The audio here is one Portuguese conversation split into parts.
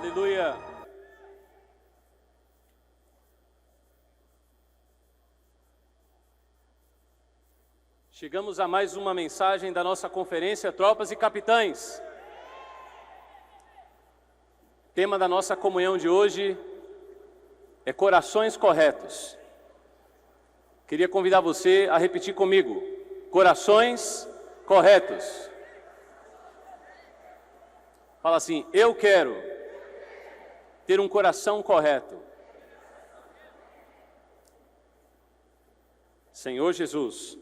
Aleluia. Chegamos a mais uma mensagem da nossa conferência Tropas e Capitães. O tema da nossa comunhão de hoje é corações corretos. Queria convidar você a repetir comigo: corações corretos. Fala assim: eu quero ter um coração correto. Senhor Jesus,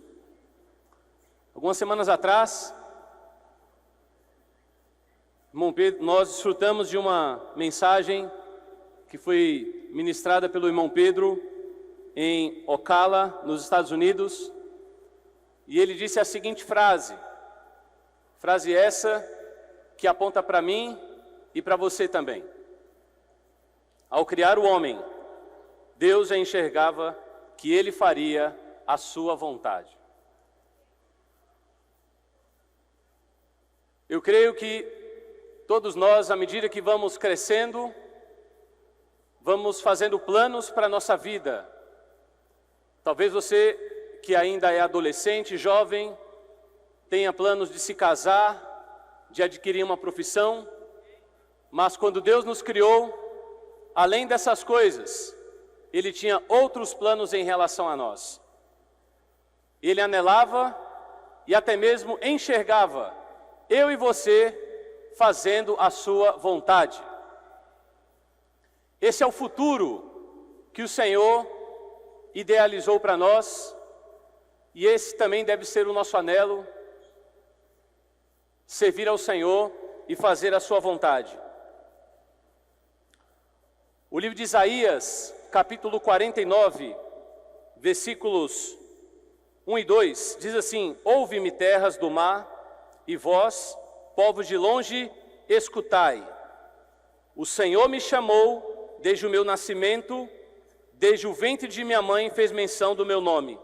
algumas semanas atrás, irmão Pedro, nós desfrutamos de uma mensagem que foi ministrada pelo irmão Pedro em Ocala, nos Estados Unidos, e ele disse a seguinte frase essa que aponta para mim e para você também. Ao criar o homem, Deus já enxergava que ele faria a sua vontade. Eu creio que todos nós, à medida que vamos crescendo, vamos fazendo planos para a nossa vida. Talvez você, que ainda é adolescente, jovem, tenha planos de se casar, de adquirir uma profissão, mas quando Deus nos criou, além dessas coisas, Ele tinha outros planos em relação a nós. Ele anelava e até mesmo enxergava eu e você fazendo a sua vontade. Esse é o futuro que o Senhor idealizou para nós, e esse também deve ser o nosso anelo: servir ao Senhor e fazer a sua vontade. O livro de Isaías, capítulo 49, versículos 1 e 2, diz assim: ouve-me, terras do mar, e vós, povos de longe, escutai. O Senhor me chamou desde o meu nascimento, desde o ventre de minha mãe fez menção do meu nome.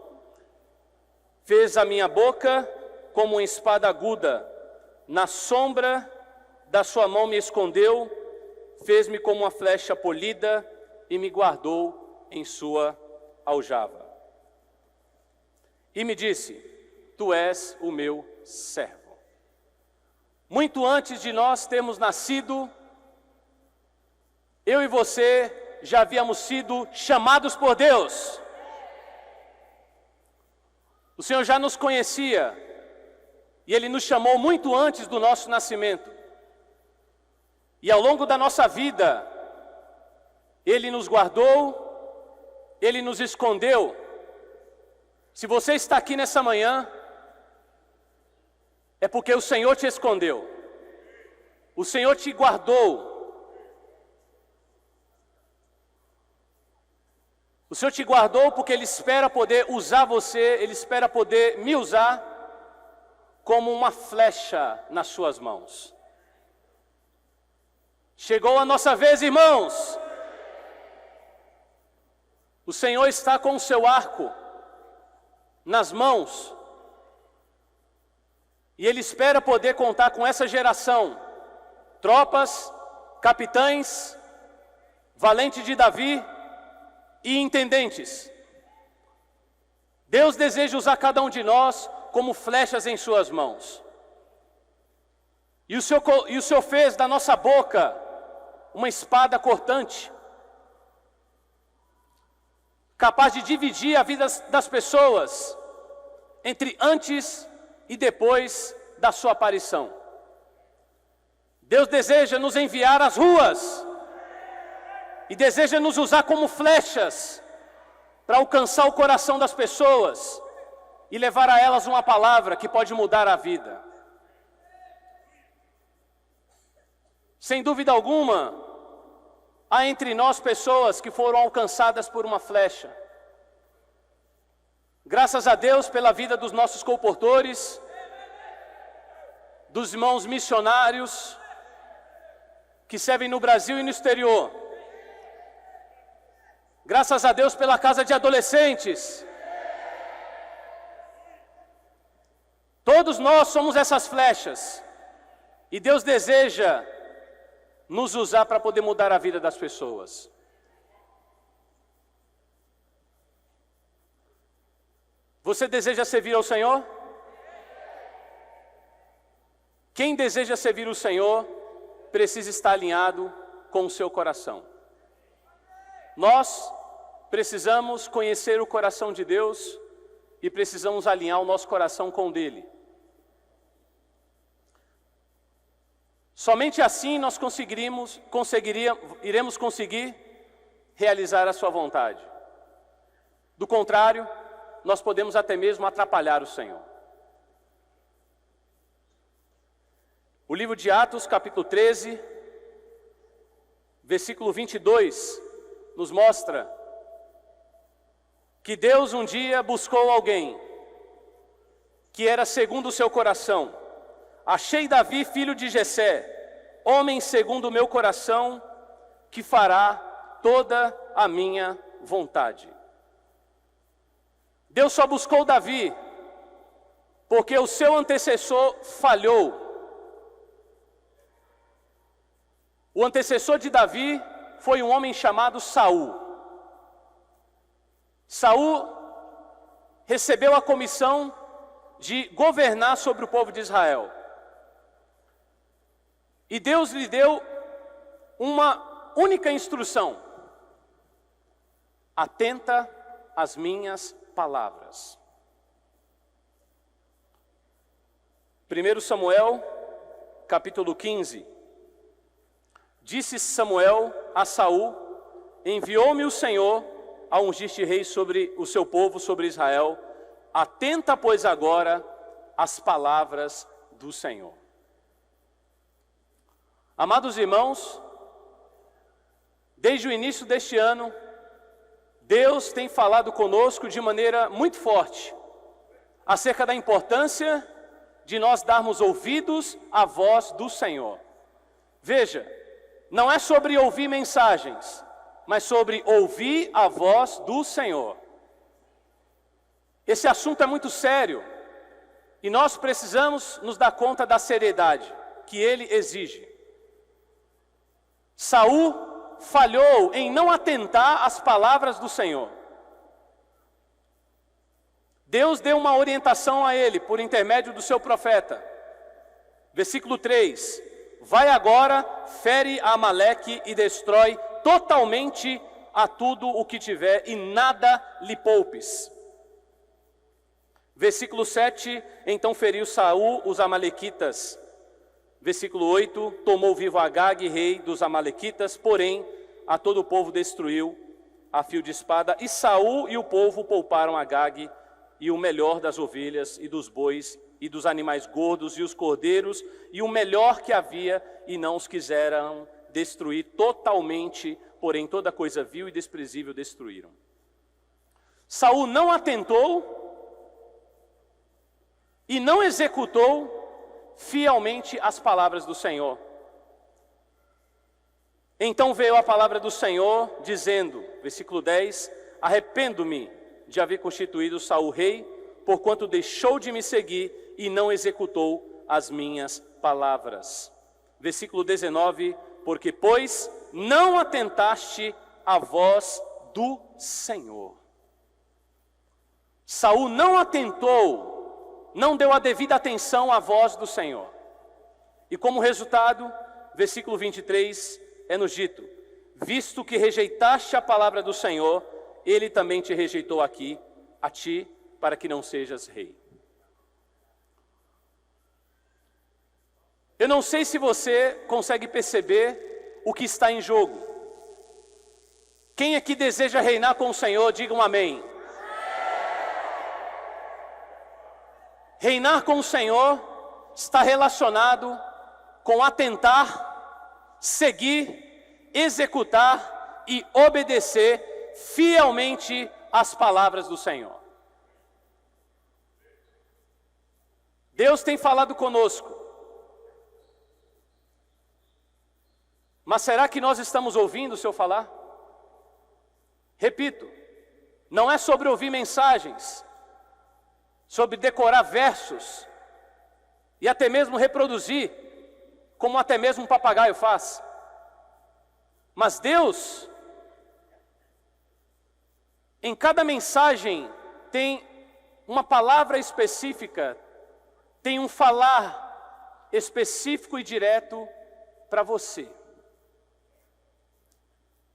Fez a minha boca como uma espada aguda, na sombra da sua mão me escondeu, fez-me como uma flecha polida e me guardou em sua aljava. E me disse: tu és o meu servo. Muito antes de nós termos nascido, eu e você já havíamos sido chamados por Deus. O Senhor já nos conhecia e Ele nos chamou muito antes do nosso nascimento. E ao longo da nossa vida, Ele nos guardou, Ele nos escondeu. Se você está aqui nessa manhã, é porque o Senhor te escondeu, o Senhor te guardou. O Senhor te guardou porque Ele espera poder usar você, Ele espera poder me usar como uma flecha nas suas mãos. Chegou a nossa vez, irmãos. O Senhor está com o seu arco nas mãos, e Ele espera poder contar com essa geração, tropas, capitães, valente de Davi e intendentes. Deus deseja usar cada um de nós como flechas em suas mãos. E o Senhor fez da nossa boca uma espada cortante, capaz de dividir a vida das pessoas entre antes e depois da sua aparição. Deus deseja nos enviar às ruas e deseja nos usar como flechas para alcançar o coração das pessoas e levar a elas uma palavra que pode mudar a vida. Sem dúvida alguma, há entre nós pessoas que foram alcançadas por uma flecha. Graças a Deus pela vida dos nossos colportores, dos irmãos missionários que servem no Brasil e no exterior. Graças a Deus pela casa de adolescentes. Todos nós somos essas flechas. E Deus deseja nos usar para poder mudar a vida das pessoas. Você deseja servir ao Senhor? Quem deseja servir o Senhor precisa estar alinhado com o seu coração. Nós precisamos conhecer o coração de Deus e precisamos alinhar o nosso coração com o dele. Somente assim nós iremos conseguir realizar a sua vontade. Do contrário, nós podemos até mesmo atrapalhar o Senhor. O livro de Atos, capítulo 13, versículo 22, nos mostra que Deus um dia buscou alguém que era segundo o seu coração. Achei Davi, filho de Jessé, homem segundo o meu coração, que fará toda a minha vontade. Deus só buscou Davi porque o seu antecessor falhou. O antecessor de Davi foi um homem chamado Saul. Saul recebeu a comissão de governar sobre o povo de Israel. E Deus lhe deu uma única instrução: atenta às minhas palavras. 1 Samuel, capítulo 15. Disse Samuel a Saul: enviou-me o Senhor a ungir-te rei sobre o seu povo, sobre Israel. Atenta, pois, agora às palavras do Senhor. Amados irmãos, desde o início deste ano, Deus tem falado conosco de maneira muito forte acerca da importância de nós darmos ouvidos à voz do Senhor. Veja, não é sobre ouvir mensagens, mas sobre ouvir a voz do Senhor. Esse assunto é muito sério e nós precisamos nos dar conta da seriedade que ele exige. Saul falhou em não atentar às palavras do Senhor. Deus deu uma orientação a ele por intermédio do seu profeta. Versículo 3: vai agora, fere a Amaleque e destrói totalmente a tudo o que tiver, e nada lhe poupes. Versículo 7: então feriu Saul os amalequitas. Versículo 8: tomou vivo Agag, rei dos amalequitas, porém a todo o povo destruiu a fio de espada. E Saul e o povo pouparam Agag e o melhor das ovelhas e dos bois e dos animais gordos e os cordeiros e o melhor que havia, e não os quiseram destruir totalmente, porém toda coisa vil e desprezível destruíram. Saul não atentou e não executou fielmente as palavras do Senhor. Então veio a palavra do Senhor dizendo, versículo 10: arrependo-me de haver constituído Saul rei, porquanto deixou de me seguir e não executou as minhas palavras. Versículo 19: porque, pois, não atentaste à voz do Senhor. Saul não atentou, não deu a devida atenção à voz do Senhor. E como resultado, versículo 23, é-nos dito: visto que rejeitaste a palavra do Senhor, ele também te rejeitou aqui, a ti, para que não sejas rei. Eu não sei se você consegue perceber o que está em jogo. Quem aqui deseja reinar com o Senhor, diga um amém. Reinar com o Senhor está relacionado com atentar, seguir, executar e obedecer fielmente às palavras do Senhor. Deus tem falado conosco, mas será que nós estamos ouvindo o Senhor falar? Repito, não é sobre ouvir mensagens, sobre decorar versos e até mesmo reproduzir, como até mesmo um papagaio faz. Mas Deus, em cada mensagem, tem uma palavra específica, tem um falar específico e direto para você.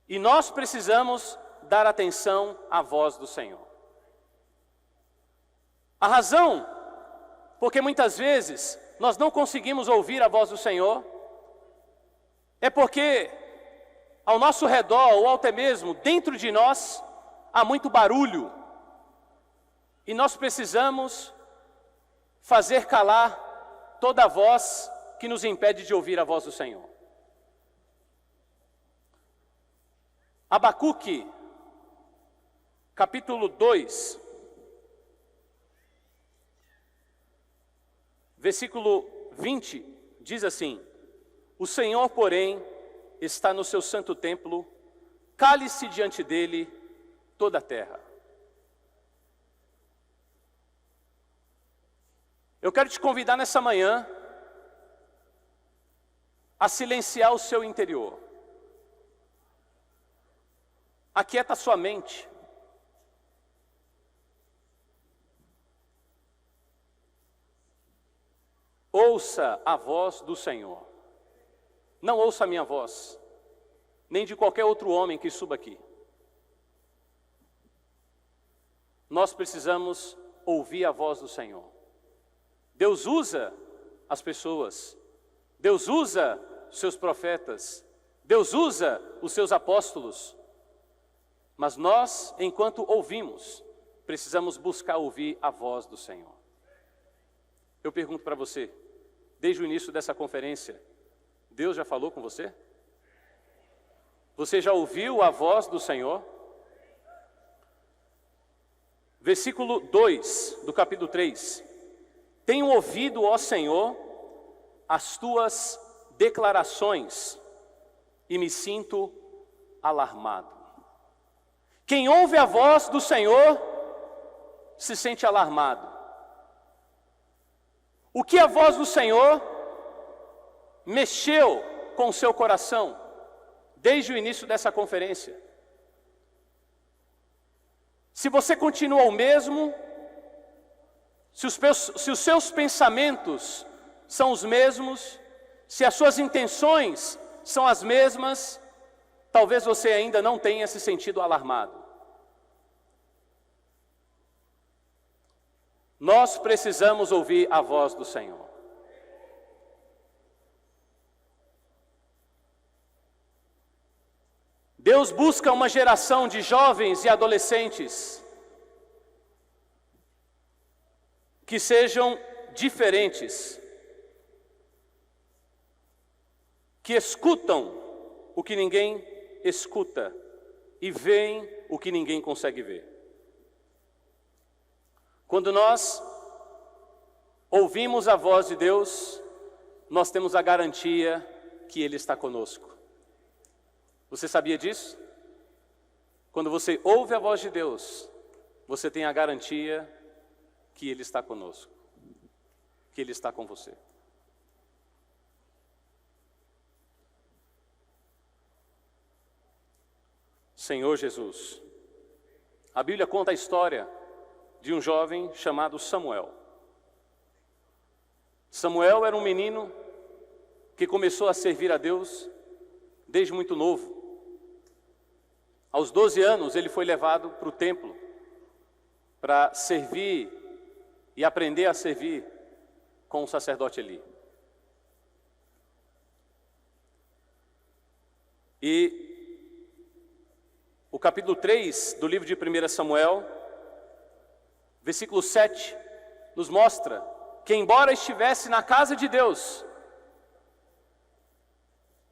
E nós precisamos dar atenção à voz do Senhor. A razão, porque muitas vezes nós não conseguimos ouvir a voz do Senhor, é porque ao nosso redor, ou até mesmo dentro de nós, há muito barulho. E nós precisamos fazer calar toda a voz que nos impede de ouvir a voz do Senhor. Abacuque, capítulo 2, versículo 20, diz assim: o Senhor, porém, está no seu santo templo, cale-se diante dele toda a terra. Eu quero te convidar nessa manhã a silenciar o seu interior. Aquieta a sua mente. Ouça a voz do Senhor. Não ouça a minha voz, nem de qualquer outro homem que suba aqui. Nós precisamos ouvir a voz do Senhor. Deus usa as pessoas, Deus usa os seus profetas, Deus usa os seus apóstolos, mas nós, enquanto ouvimos, precisamos buscar ouvir a voz do Senhor. Eu pergunto para você, desde o início dessa conferência, Deus já falou com você? Você já ouviu a voz do Senhor? Versículo 2 do capítulo 3. Tenho ouvido, ó Senhor, as tuas declarações e me sinto alarmado. Quem ouve a voz do Senhor se sente alarmado. O que a voz do Senhor mexeu com o seu coração desde o início dessa conferência? Se você continua o mesmo, se os seus pensamentos são os mesmos, se as suas intenções são as mesmas, talvez você ainda não tenha se sentido alarmado. Nós precisamos ouvir a voz do Senhor. Deus busca uma geração de jovens e adolescentes que sejam diferentes, que escutam o que ninguém escuta e veem o que ninguém consegue ver. Quando nós ouvimos a voz de Deus, nós temos a garantia que Ele está conosco. Você sabia disso? Quando você ouve a voz de Deus, você tem a garantia que Ele está conosco, que Ele está com você. Senhor Jesus, a Bíblia conta a história de um jovem chamado Samuel. Samuel era um menino que começou a servir a Deus desde muito novo. Aos 12 anos ele foi levado para o templo para servir e aprender a servir com o sacerdote Eli. E o capítulo 3 do livro de 1 Samuel, versículo 7, nos mostra que embora estivesse na casa de Deus,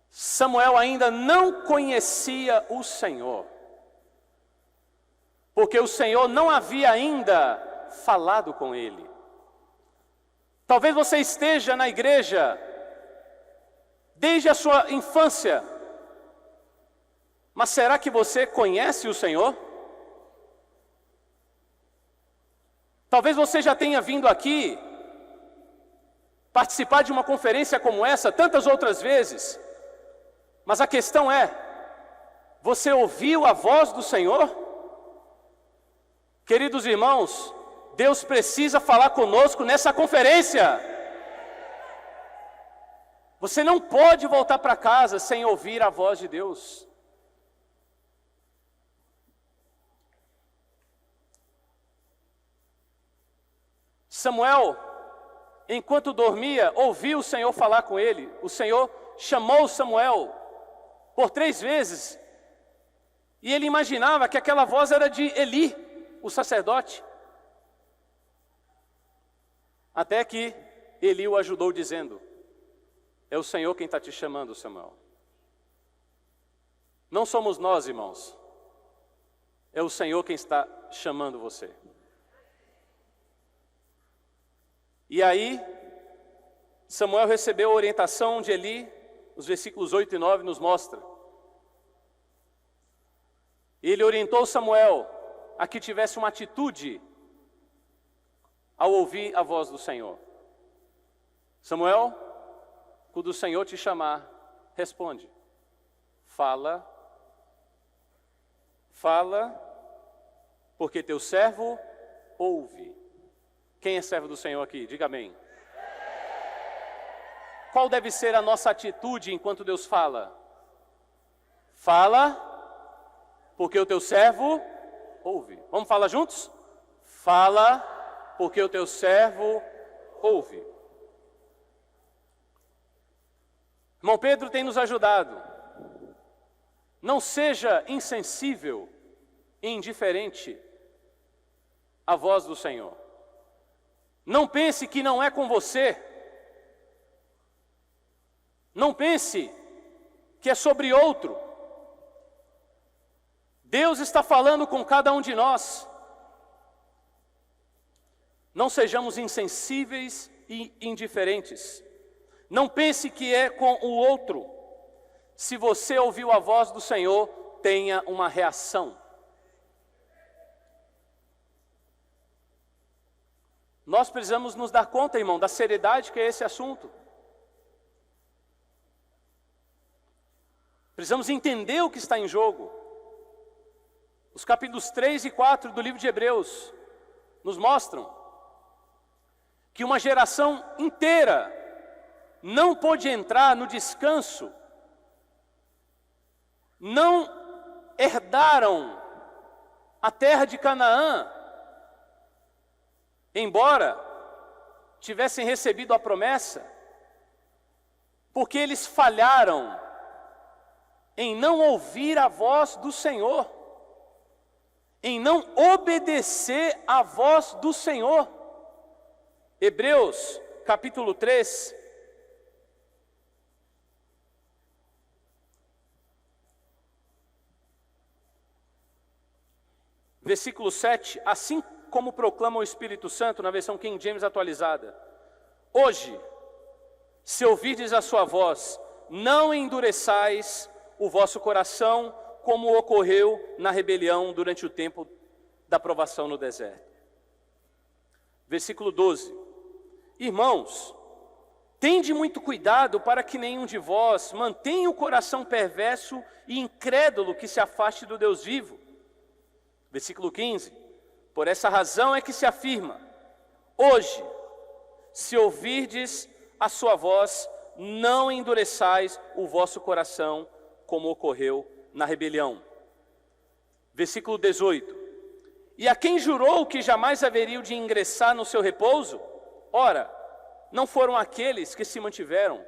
Samuel ainda não conhecia o Senhor, porque o Senhor não havia ainda falado com ele. Talvez você esteja na igreja desde a sua infância, mas será que você conhece o Senhor? Talvez você já tenha vindo aqui participar de uma conferência como essa tantas outras vezes, mas a questão é, Você ouviu a voz do Senhor? Queridos irmãos, Deus precisa falar conosco nessa conferência. Você não pode voltar para casa sem ouvir a voz de Deus. Samuel, enquanto dormia, ouviu o Senhor falar com ele. O Senhor chamou Samuel por 3 vezes. E ele imaginava que aquela voz era de Eli, o sacerdote. Até que Eli o ajudou dizendo: é o Senhor quem está te chamando, Samuel. Não somos nós, irmãos. É o Senhor quem está chamando você. E aí, Samuel recebeu a orientação de Eli, os versículos 8 e 9 nos mostra. Ele orientou Samuel a que tivesse uma atitude ao ouvir a voz do Senhor. Samuel, quando o Senhor te chamar, responde. Fala, porque teu servo ouve. Quem é servo do Senhor aqui? Diga amém. Qual deve ser a nossa atitude enquanto Deus fala? Fala, porque o teu servo ouve. Vamos falar juntos? Fala, porque o teu servo ouve. Irmão Pedro tem nos ajudado. Não seja insensível e indiferente à voz do Senhor. Não pense que não é com você. Não pense que é sobre outro. Deus está falando com cada um de nós. Não sejamos insensíveis e indiferentes. Não pense que é com o outro. Se você ouviu a voz do Senhor, tenha uma reação. Nós precisamos nos dar conta, irmão, da seriedade que é esse assunto. Precisamos entender o que está em jogo. Os capítulos 3 e 4 do livro de Hebreus nos mostram que uma geração inteira não pôde entrar no descanso, não herdaram a terra de Canaã, embora tivessem recebido a promessa, porque eles falharam em não ouvir a voz do Senhor, em não obedecer à voz do Senhor. Hebreus, capítulo 3. Versículo 7, assim como proclama o Espírito Santo na versão King James atualizada. Hoje, se ouvirdes a sua voz, não endureçais o vosso coração, como ocorreu na rebelião durante o tempo da provação no deserto. Versículo 12. Irmãos, tende muito cuidado para que nenhum de vós mantenha o coração perverso e incrédulo que se afaste do Deus vivo. Versículo 15. Por essa razão é que se afirma: hoje, se ouvirdes a sua voz, não endureçais o vosso coração, como ocorreu na rebelião. Versículo 18. E a quem jurou que jamais haveriam de ingressar no seu repouso? Ora, não foram aqueles que se mantiveram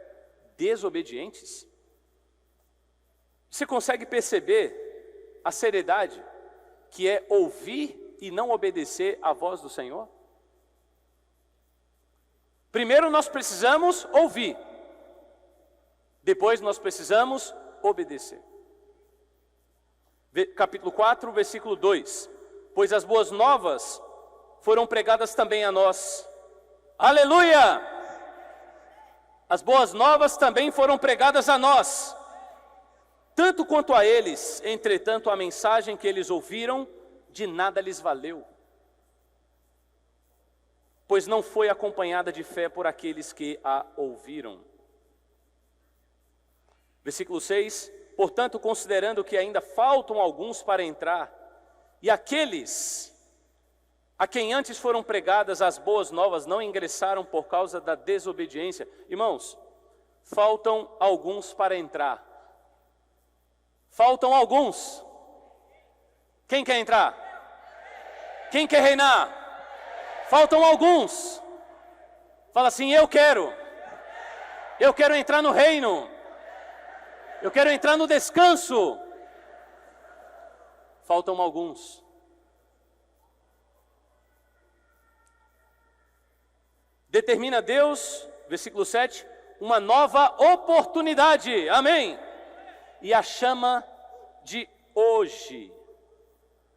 desobedientes? Você consegue perceber a seriedade que é ouvir e não obedecer à voz do Senhor? Primeiro nós precisamos ouvir, depois nós precisamos obedecer. Capítulo 4, versículo 2. Pois as boas novas foram pregadas também a nós. Aleluia! As boas novas também foram pregadas a nós. Tanto quanto a eles, entretanto, a mensagem que eles ouviram de nada lhes valeu, pois não foi acompanhada de fé por aqueles que a ouviram. Versículo 6. portanto, considerando que ainda faltam alguns para entrar, e aqueles a quem antes foram pregadas as boas novas não ingressaram por causa da desobediência. Irmãos, faltam alguns para entrar. Faltam alguns. Quem quer entrar? Quem quer reinar? Faltam alguns. Fala assim, eu quero entrar no reino, eu quero entrar no descanso. Faltam alguns. Determina Deus, versículo 7, uma nova oportunidade, amém? E a chama de hoje,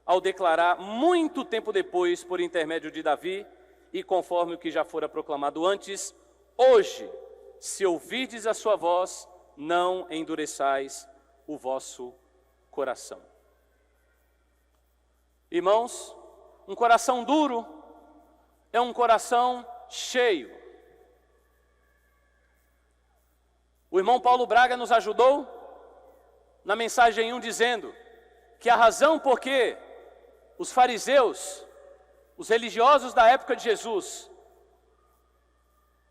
ao declarar muito tempo depois, por intermédio de Davi, e conforme o que já fora proclamado antes, hoje, se ouvirdes a sua voz, não endureçais o vosso coração. Irmãos, um coração duro é um coração cheio. O irmão Paulo Braga nos ajudou na mensagem 1 dizendo que a razão por que os fariseus, os religiosos da época de Jesus,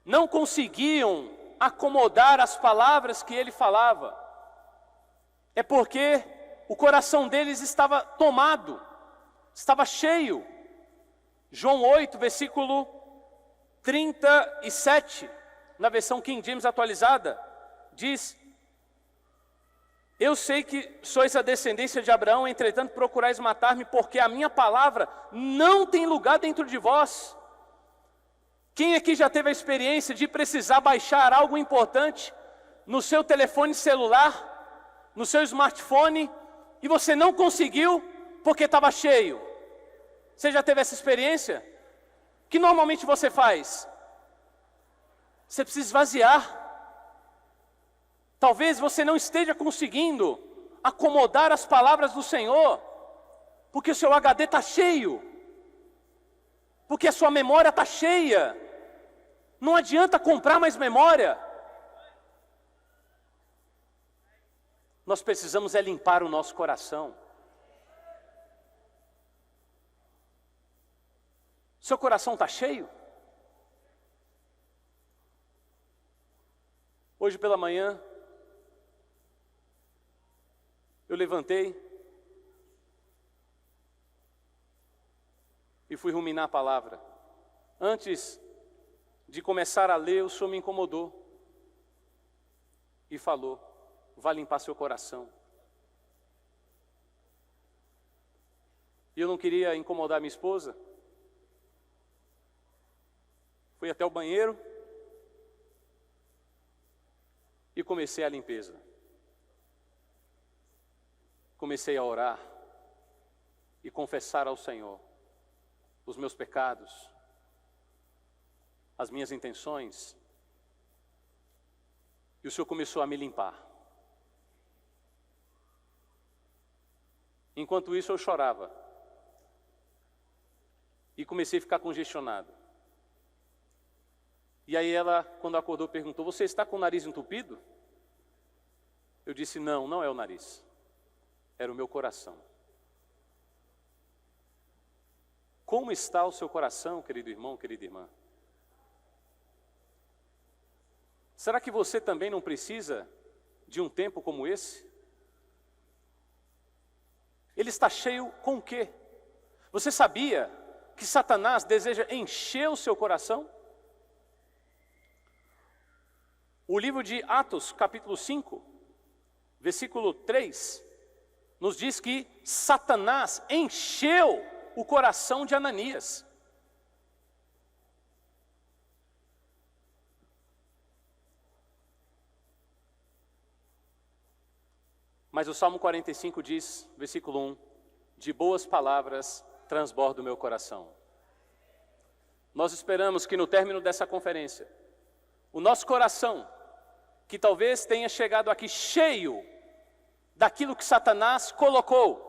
não conseguiam acomodar as palavras que ele falava, é porque o coração deles estava tomado, estava cheio. João 8, versículo 37, na versão King James atualizada, diz: eu sei que sois a descendência de Abraão, entretanto procurais matar-me, porque a minha palavra não tem lugar dentro de vós. Quem aqui já teve a experiência de precisar baixar algo importante no seu telefone celular, no seu smartphone, e você não conseguiu porque estava cheio? Você já teve essa experiência? O que normalmente você faz? Você precisa esvaziar. Talvez você não esteja conseguindo acomodar as palavras do Senhor, porque o seu HD está cheio, porque a sua memória está cheia. Não adianta comprar mais memória. Nós precisamos é limpar o nosso coração. Seu coração está cheio? Hoje pela manhã, eu levantei e fui ruminar a palavra. Antes de começar a ler, o Senhor me incomodou e falou: vá limpar seu coração. E eu não queria incomodar minha esposa. Fui até o banheiro e comecei a limpeza. Comecei a orar e confessar ao Senhor os meus pecados, as minhas intenções, e o Senhor começou a me limpar. Enquanto isso eu chorava e comecei a ficar congestionado. E aí ela, quando acordou, perguntou: você está com o nariz entupido? Eu disse: não, não é o nariz, era o meu coração. Como está o seu coração, querido irmão, querida irmã? Será que você também não precisa de um tempo como esse? Ele está cheio com o quê? Você sabia que Satanás deseja encher o seu coração? O livro de Atos, capítulo 5, versículo 3, nos diz que Satanás encheu o coração de Ananias. Mas o Salmo 45 diz, versículo 1, de boas palavras transborda o meu coração. Nós esperamos que no término dessa conferência, o nosso coração, que talvez tenha chegado aqui cheio daquilo que Satanás colocou,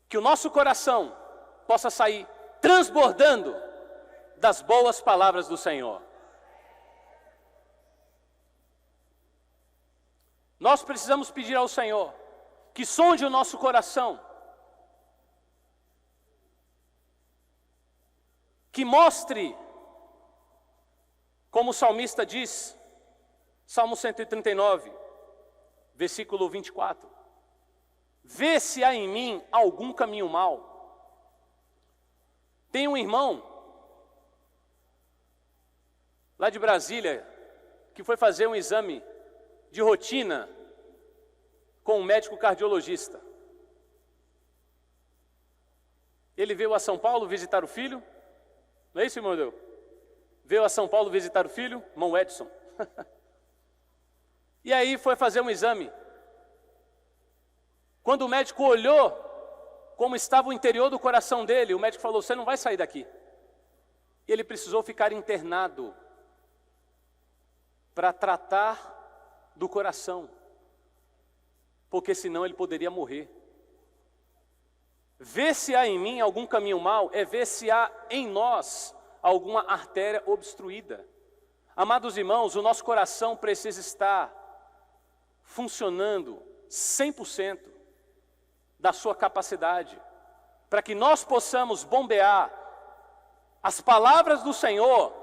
que o nosso coração possa sair transbordando das boas palavras do Senhor. Nós precisamos pedir ao Senhor que sonde o nosso coração, que mostre, como o salmista diz, Salmo 139, versículo 24, vê se há em mim algum caminho mau. Tem um irmão lá de Brasília que foi fazer um exame de rotina com um médico cardiologista. Ele veio a São Paulo visitar o filho. Não é isso, irmão Deus? Veio a São Paulo visitar o filho, irmão Edson. E aí foi fazer um exame. Quando o médico olhou como estava o interior do coração dele, o médico falou, você não vai sair daqui. E ele precisou ficar internado para tratar do coração, porque senão ele poderia morrer. Ver se há em mim algum caminho mau é ver se há em nós alguma artéria obstruída. Amados irmãos, o nosso coração precisa estar funcionando 100% da sua capacidade, para que nós possamos bombear as palavras do Senhor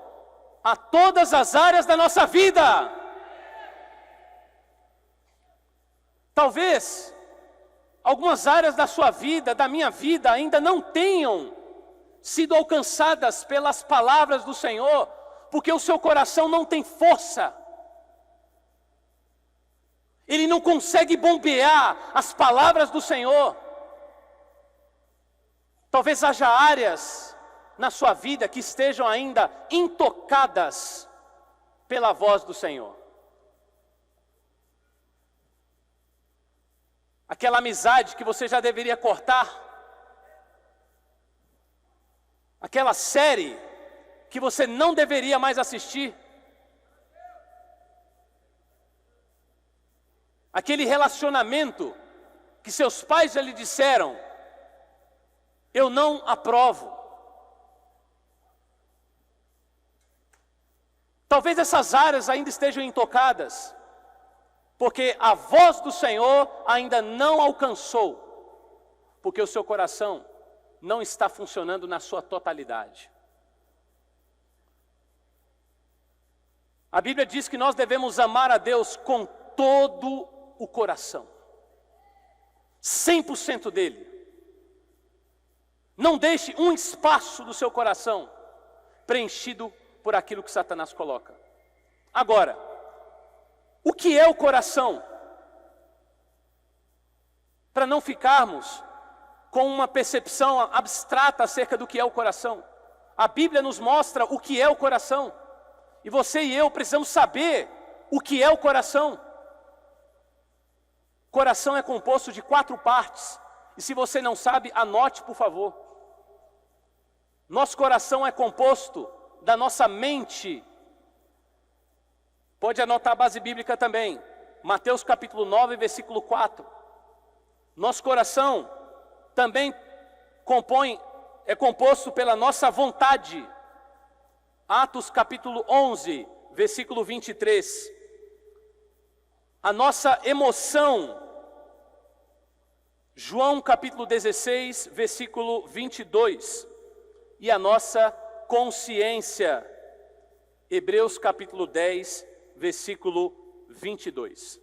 a todas as áreas da nossa vida. Talvez algumas áreas da sua vida, da minha vida, ainda não tenham sido alcançadas pelas palavras do Senhor, porque o seu coração não tem força. Ele não consegue bombear as palavras do Senhor. Talvez haja áreas na sua vida que estejam ainda intocadas pela voz do Senhor. Aquela amizade que você já deveria cortar, aquela série que você não deveria mais assistir, aquele relacionamento que seus pais já lhe disseram, eu não aprovo. Talvez essas áreas ainda estejam intocadas, porque a voz do Senhor ainda não alcançou, porque o seu coração não está funcionando na sua totalidade. A Bíblia diz que nós devemos amar a Deus com todo o coração, 100% dele. Não deixe um espaço do seu coração preenchido por aquilo que Satanás coloca. Agora, o que é o coração? Para não ficarmos com uma percepção abstrata acerca do que é o coração. A Bíblia nos mostra o que é o coração. E você e eu precisamos saber o que é o coração. Coração é composto de 4 partes. E se você não sabe, anote, por favor. Nosso coração é composto da nossa mente. Pode anotar a base bíblica também. Mateus capítulo 9, versículo 4. Nosso coração também é composto pela nossa vontade. Atos capítulo 11, versículo 23. A nossa emoção. João capítulo 16, versículo 22. E a nossa consciência. Hebreus capítulo 10, versículo 22.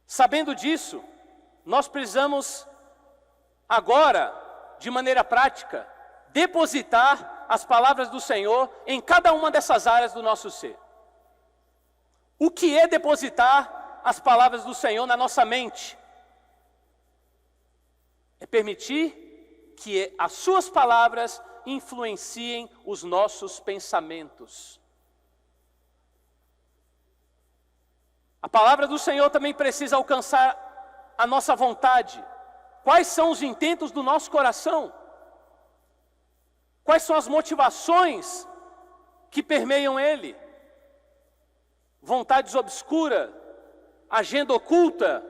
Sabendo disso, nós precisamos agora, de maneira prática, depositar as palavras do Senhor em cada uma dessas áreas do nosso ser. O que é depositar as palavras do Senhor na nossa mente? É permitir que as suas palavras influenciem os nossos pensamentos. A palavra do Senhor também precisa alcançar a nossa vontade. Quais são os intentos do nosso coração? Quais são as motivações que permeiam ele? Vontades obscuras, agenda oculta,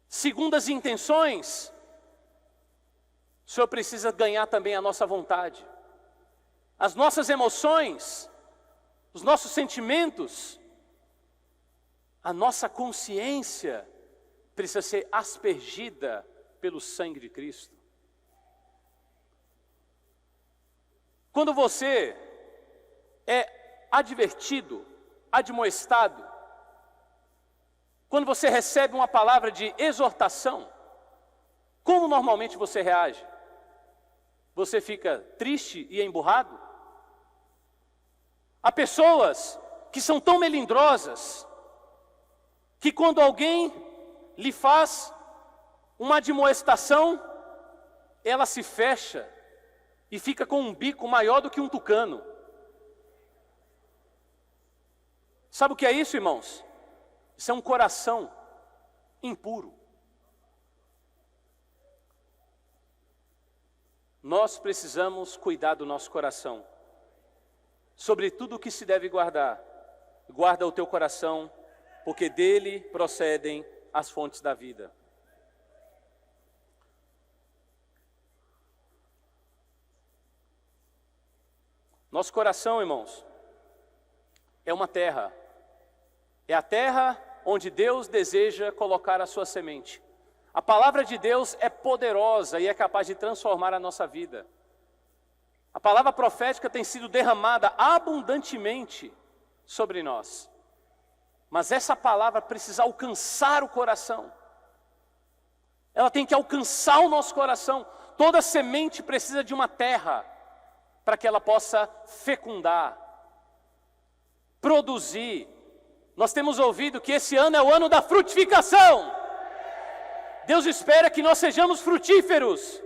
segundas intenções. O Senhor precisa ganhar também a nossa vontade. As nossas emoções, os nossos sentimentos, a nossa consciência precisa ser aspergida pelo sangue de Cristo. Quando você é advertido, admoestado, quando você recebe uma palavra de exortação, como normalmente você reage? Você fica triste e emburrado? Há pessoas que são tão melindrosas, que quando alguém lhe faz uma admoestação, ela se fecha e fica com um bico maior do que um tucano. Sabe o que é isso, irmãos? Isso é um coração impuro. Nós precisamos cuidar do nosso coração. Sobre tudo o que se deve guardar, guarda o teu coração, porque dele procedem as fontes da vida. Nosso coração, irmãos, é uma terra. É a terra onde Deus deseja colocar a sua semente. A palavra de Deus é poderosa e é capaz de transformar a nossa vida. A palavra profética tem sido derramada abundantemente sobre nós. Mas essa palavra precisa alcançar o coração. Ela tem que alcançar o nosso coração. Toda semente precisa de uma terra para que ela possa fecundar, produzir. Nós temos ouvido que esse ano é o ano da frutificação. Deus espera que nós sejamos frutíferos.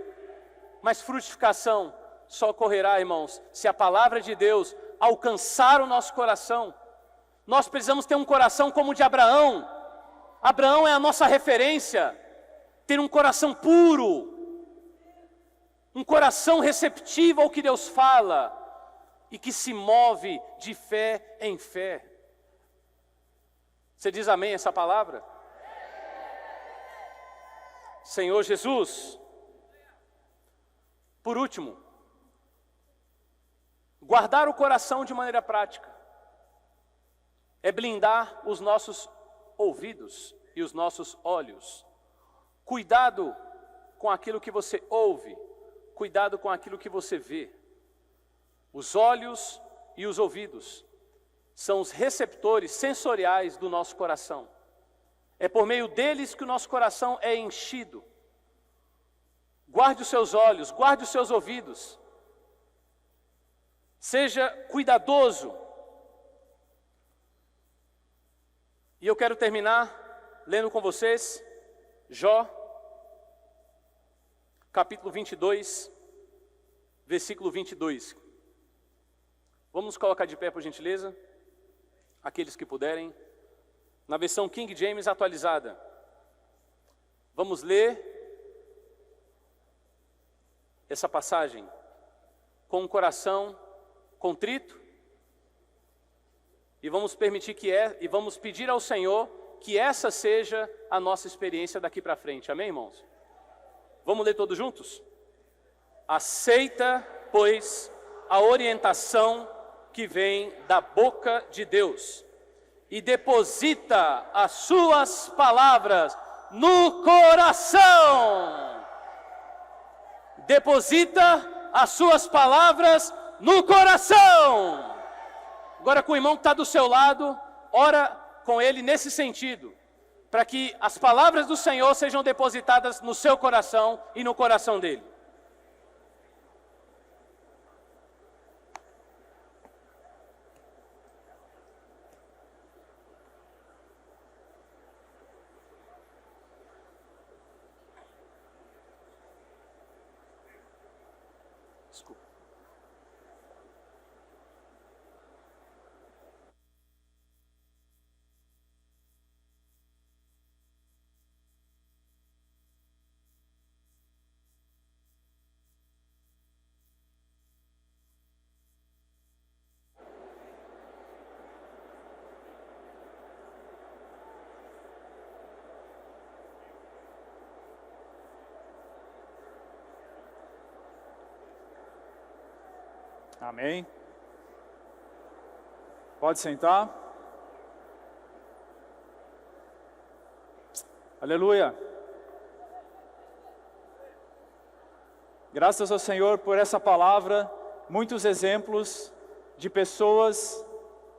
Mas frutificação só ocorrerá, irmãos, se a palavra de Deus alcançar o nosso coração. Nós precisamos ter um coração como o de Abraão. Abraão é a nossa referência. Ter um coração puro. Um coração receptivo ao que Deus fala. E que se move de fé em fé. Você diz amém a essa palavra? Senhor Jesus. Por último, guardar o coração de maneira prática é blindar os nossos ouvidos e os nossos olhos. Cuidado com aquilo que você ouve, cuidado com aquilo que você vê. Os olhos e os ouvidos são os receptores sensoriais do nosso coração. É por meio deles que o nosso coração é enchido. Guarde os seus olhos, guarde os seus ouvidos. Seja cuidadoso. E eu quero terminar lendo com vocês Jó, capítulo 22, versículo 22. Vamos nos colocar de pé, por gentileza? Aqueles que puderem. Na versão King James atualizada. Vamos ler essa passagem com um coração contrito e vamos pedir ao Senhor que essa seja a nossa experiência daqui para frente. Amém, irmãos? Vamos ler todos juntos? Aceita, pois, a orientação que vem da boca de Deus e deposita as suas palavras no coração. Deposita as suas palavras no coração. Agora com o irmão que está do seu lado, ora com ele nesse sentido, para que as palavras do Senhor sejam depositadas no seu coração e no coração dele. Desculpa. Amém. Pode sentar. Aleluia. Graças ao Senhor por essa palavra, muitos exemplos de pessoas,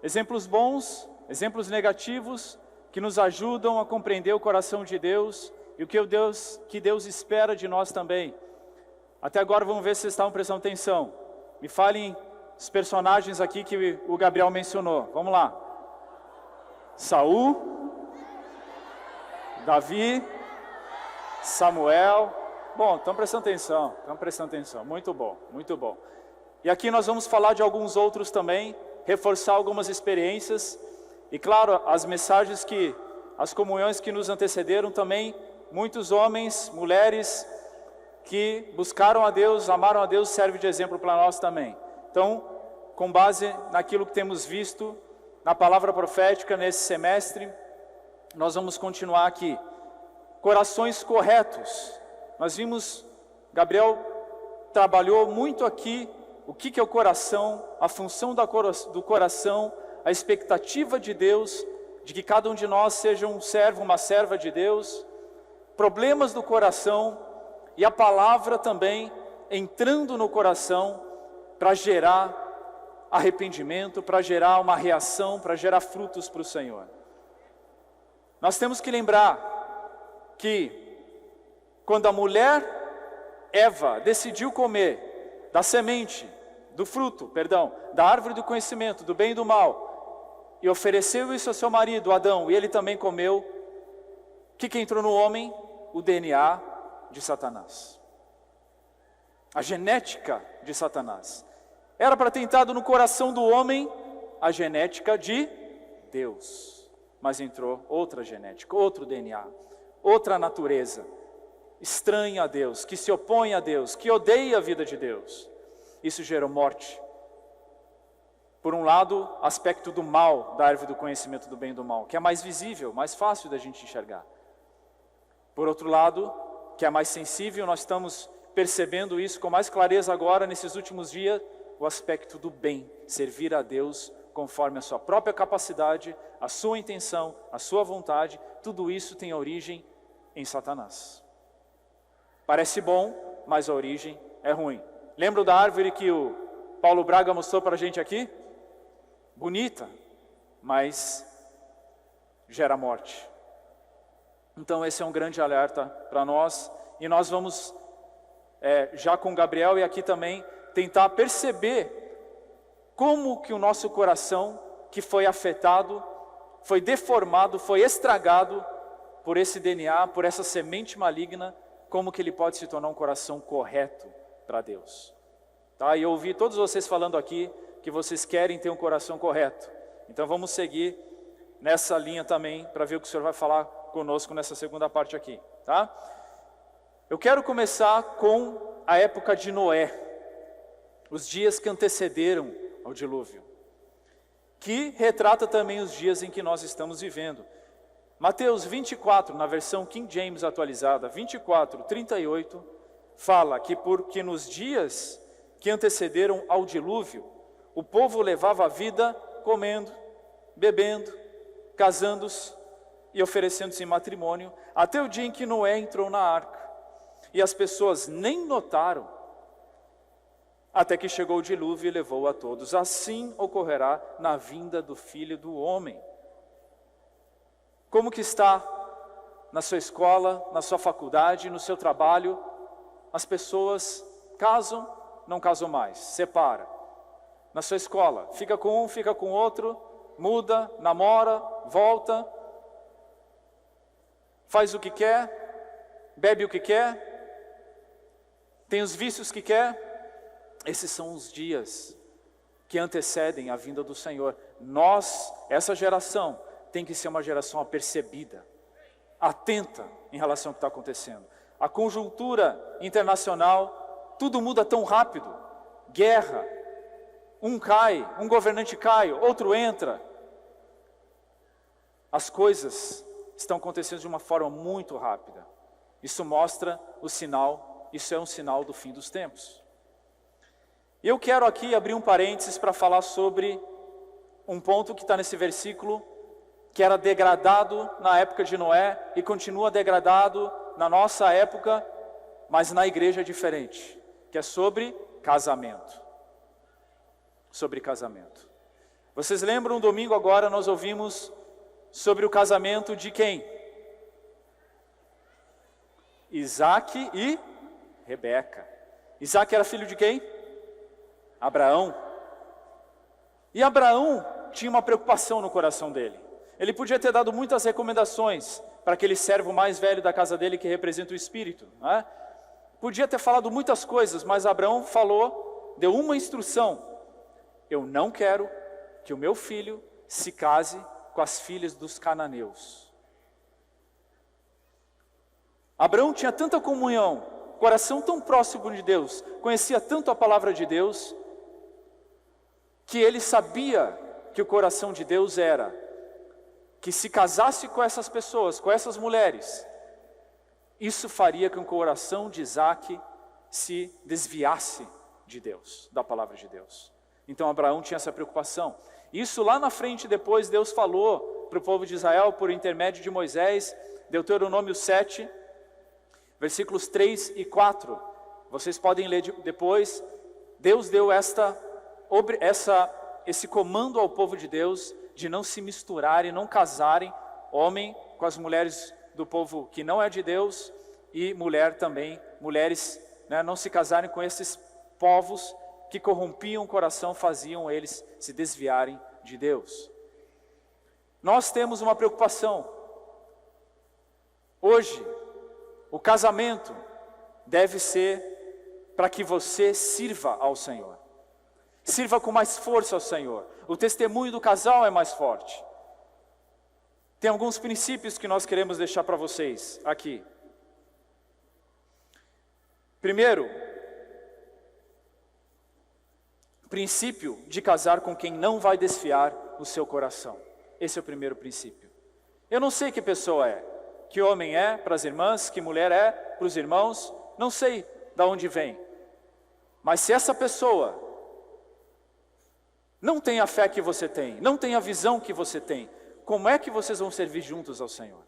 exemplos bons, exemplos negativos, que nos ajudam a compreender o coração de Deus e o que Deus espera de nós também. Até agora vamos ver se vocês estavam prestando atenção. Me falem os personagens aqui que o Gabriel mencionou. Vamos lá. Saul, Davi, Samuel. Bom, estão prestando atenção. Muito bom, muito bom. E aqui nós vamos falar de alguns outros também, reforçar algumas experiências. E claro, as comunhões que nos antecederam também, muitos homens, mulheres que buscaram a Deus, amaram a Deus, serve de exemplo para nós também. Então, com base naquilo que temos visto, na palavra profética nesse semestre, nós vamos continuar aqui. Corações corretos. Nós vimos, Gabriel trabalhou muito aqui, o que é o coração, a função do coração, a expectativa de Deus, de que cada um de nós seja um servo, uma serva de Deus, problemas do coração e a palavra também entrando no coração para gerar arrependimento, para gerar uma reação, para gerar frutos para o Senhor. Nós temos que lembrar que quando a mulher Eva decidiu comer da semente, do fruto, da árvore do conhecimento, do bem e do mal, e ofereceu isso ao seu marido, Adão, e ele também comeu, o que entrou no homem? O DNA de Satanás. A genética de Satanás. Era para ter entrado no coração do homem a genética de Deus. Mas entrou outra genética, outro DNA, outra natureza. Estranha a Deus, que se opõe a Deus, que odeia a vida de Deus. Isso gerou morte. Por um lado, aspecto do mal da árvore do conhecimento do bem e do mal, que é mais visível, mais fácil da gente enxergar. Por outro lado, que é mais sensível, nós estamos percebendo isso com mais clareza agora, nesses últimos dias, o aspecto do bem, servir a Deus conforme a sua própria capacidade, a sua intenção, a sua vontade, tudo isso tem origem em Satanás. Parece bom, mas a origem é ruim. Lembra da árvore que o Paulo Braga mostrou para a gente aqui? Bonita, mas gera morte. Então esse é um grande alerta para nós. E nós vamos, já com Gabriel e aqui também, tentar perceber como que o nosso coração, que foi afetado, foi deformado, foi estragado por esse DNA, por essa semente maligna, como que ele pode se tornar um coração correto para Deus. Tá? E eu ouvi todos vocês falando aqui que vocês querem ter um coração correto. Então vamos seguir nessa linha também, para ver o que o Senhor vai falar conosco nessa segunda parte aqui. Tá? Eu quero começar com a época de Noé, os dias que antecederam ao dilúvio, que retrata também os dias em que nós estamos vivendo. Mateus 24, na versão King James atualizada, 24, 38, fala que porque nos dias que antecederam ao dilúvio, o povo levava a vida comendo, bebendo, casando-se e oferecendo-se em matrimônio, até o dia em que Noé entrou na arca. E as pessoas nem notaram, até que chegou o dilúvio e levou a todos. Assim ocorrerá na vinda do Filho do Homem. Como que está na sua escola, na sua faculdade, no seu trabalho? As pessoas casam, não casam mais, separa. Na sua escola, fica com um, fica com outro, muda, namora, volta, faz o que quer, bebe o que quer, tem os vícios que quer. Esses são os dias que antecedem a vinda do Senhor. Nós, essa geração, tem que ser uma geração apercebida, atenta em relação ao que está acontecendo. A conjuntura internacional, tudo muda tão rápido. Guerra, um cai, um governante cai, outro entra. As coisas estão acontecendo de uma forma muito rápida. Isso mostra o sinal, isso é um sinal do fim dos tempos. Eu quero aqui abrir um parênteses para falar sobre um ponto que está nesse versículo, que era degradado na época de Noé e continua degradado na nossa época, mas na igreja é diferente, que é sobre casamento. Sobre casamento. Vocês lembram, domingo agora nós ouvimos sobre o casamento de quem? Isaac e Rebeca. Isaac era filho de quem? Abraão. E Abraão tinha uma preocupação no coração dele. Ele podia ter dado muitas recomendações para aquele servo mais velho da casa dele que representa o Espírito, não é? Podia ter falado muitas coisas, mas Abraão falou, deu uma instrução: eu não quero que o meu filho se case com as filhas dos cananeus. Abraão tinha tanta comunhão, coração tão próximo de Deus, conhecia tanto a palavra de Deus, que ele sabia que o coração de Deus era que se casasse com essas pessoas, com essas mulheres, isso faria com que o coração de Isaac se desviasse de Deus, da palavra de Deus. Então Abraão tinha essa preocupação. Isso lá na frente depois Deus falou para o povo de Israel por intermédio de Moisés, Deuteronômio 7, versículos 3 e 4. Vocês podem ler depois. Deus deu esse comando ao povo de Deus de não se misturarem, não casarem, homem com as mulheres do povo que não é de Deus, e mulher também, mulheres, né, não se casarem com esses povos que corrompiam o coração, faziam eles se desviarem de Deus. Nós temos uma preocupação. Hoje, o casamento deve ser para que você sirva ao Senhor. Sirva com mais força ao Senhor. O testemunho do casal é mais forte. Tem alguns princípios que nós queremos deixar para vocês aqui. Primeiro, princípio de casar com quem não vai desfiar o seu coração. Esse é o primeiro princípio. Eu não sei que pessoa é, que homem é para as irmãs, que mulher é para os irmãos, não sei de onde vem. Mas se essa pessoa não tem a fé que você tem, não tem a visão que você tem, como é que vocês vão servir juntos ao Senhor?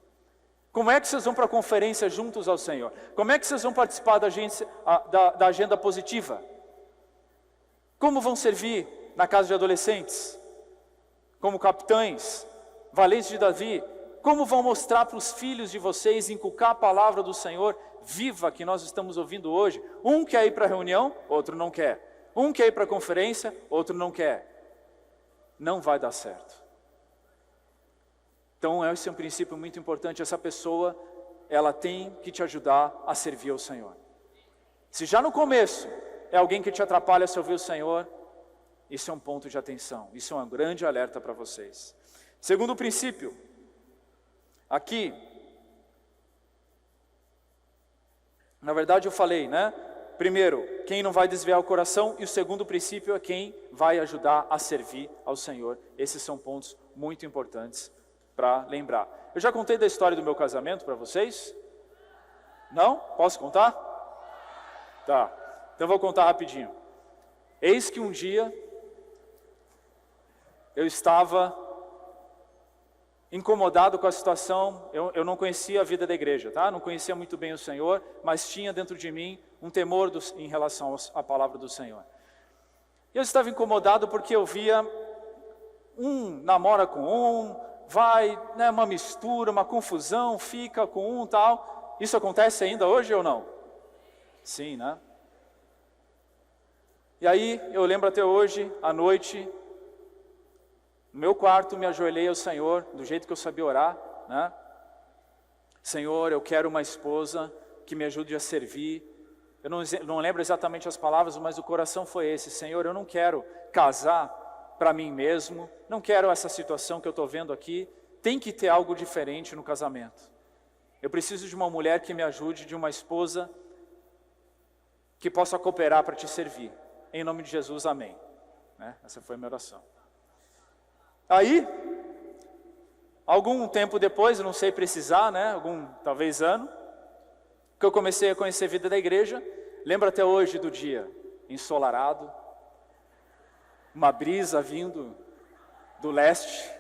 Como é que vocês vão para a conferência juntos ao Senhor? Como é que vocês vão participar da agenda positiva? Como vão servir na casa de adolescentes? Como capitães, valentes de Davi? Como vão mostrar para os filhos de vocês, inculcar a palavra do Senhor viva que nós estamos ouvindo hoje? Um quer ir para a reunião, outro não quer. Um quer ir para a conferência, outro não quer. Não vai dar certo. Então esse é um princípio muito importante. Essa pessoa, ela tem que te ajudar a servir ao Senhor. Se já no começo é alguém que te atrapalha a servir o Senhor, isso é um ponto de atenção. Isso é um grande alerta para vocês. Segundo princípio, aqui, na verdade eu falei, né? Primeiro, quem não vai desviar o coração, e o segundo princípio é quem vai ajudar a servir ao Senhor. Esses são pontos muito importantes para lembrar. Eu já contei da história do meu casamento para vocês? Não? Posso contar? Tá, então eu vou contar rapidinho. Eis que um dia, eu estava incomodado com a situação, eu não conhecia a vida da igreja, tá? Não conhecia muito bem o Senhor, mas tinha dentro de mim um temor em relação à palavra do Senhor. Eu estava incomodado porque eu via um namora com um, vai, né, uma mistura, uma confusão, fica com um tal. Isso acontece ainda hoje ou não? Sim, né? E aí, eu lembro até hoje, à noite, no meu quarto, me ajoelhei ao Senhor, do jeito que eu sabia orar, né? Senhor, eu quero uma esposa que me ajude a servir. Eu não lembro exatamente as palavras, mas o coração foi esse. Senhor, eu não quero casar para mim mesmo, não quero essa situação que eu estou vendo aqui. Tem que ter algo diferente no casamento. Eu preciso de uma mulher que me ajude, de uma esposa que possa cooperar para te servir. Em nome de Jesus, amém. Né? Essa foi a minha oração. Aí, algum tempo depois, eu não sei precisar, né? Talvez ano, que eu comecei a conhecer a vida da igreja. Lembro até hoje do dia ensolarado, uma brisa vindo do leste,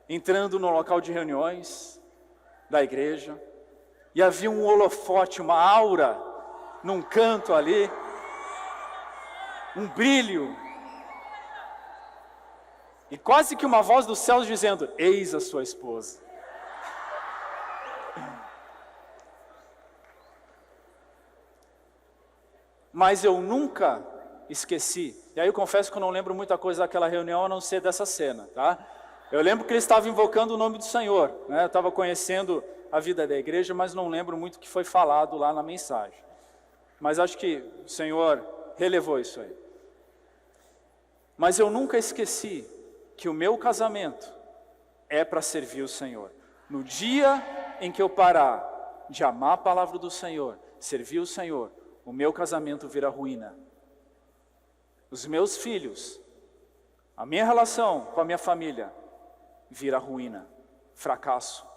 entrando no local de reuniões da igreja, e havia um holofote, uma aura, num canto ali, um brilho, e quase que uma voz dos céus dizendo: eis a sua esposa. Mas eu nunca esqueci, e aí eu confesso que eu não lembro muita coisa daquela reunião, a não ser dessa cena, tá? Eu lembro que ele estava invocando o nome do Senhor, né? Eu estava conhecendo a vida da igreja, mas não lembro muito o que foi falado lá na mensagem. Mas acho que o Senhor relevou isso aí. Mas eu nunca esqueci que o meu casamento é para servir o Senhor. No dia em que eu parar de amar a palavra do Senhor, servir o Senhor, o meu casamento vira ruína. Os meus filhos, a minha relação com a minha família, vira ruína, fracasso.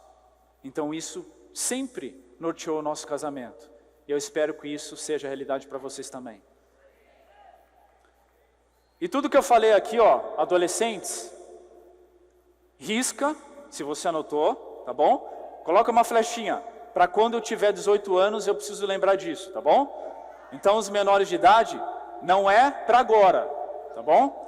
Então isso sempre norteou o nosso casamento. E eu espero que isso seja realidade para vocês também. E tudo que eu falei aqui, ó, adolescentes, risca, se você anotou, tá bom? Coloca uma flechinha, para quando eu tiver 18 anos eu preciso lembrar disso, tá bom? Então os menores de idade, não é para agora, tá bom?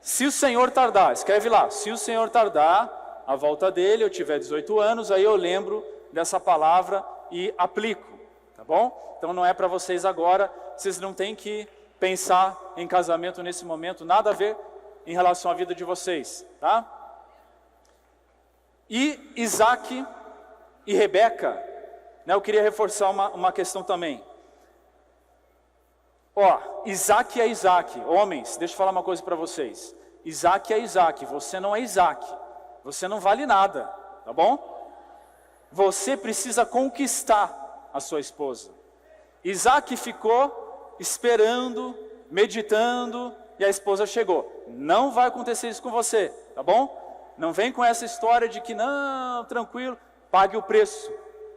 Se o Senhor tardar, escreve lá, se o Senhor tardar, a volta dele, eu tiver 18 anos, aí eu lembro dessa palavra e aplico, tá bom? Então não é para vocês agora, vocês não têm que pensar em casamento nesse momento, nada a ver em relação à vida de vocês, tá? E Isaac e Rebeca, né, eu queria reforçar uma questão também. Ó, Isaac é Isaac, homens, deixa eu falar uma coisa para vocês. Isaac é Isaac, você não é Isaac, você não vale nada, tá bom? Você precisa conquistar a sua esposa. Isaac ficou esperando, meditando, e a esposa chegou. Não vai acontecer isso com você, tá bom? Não vem com essa história de que, não, tranquilo, pague o preço,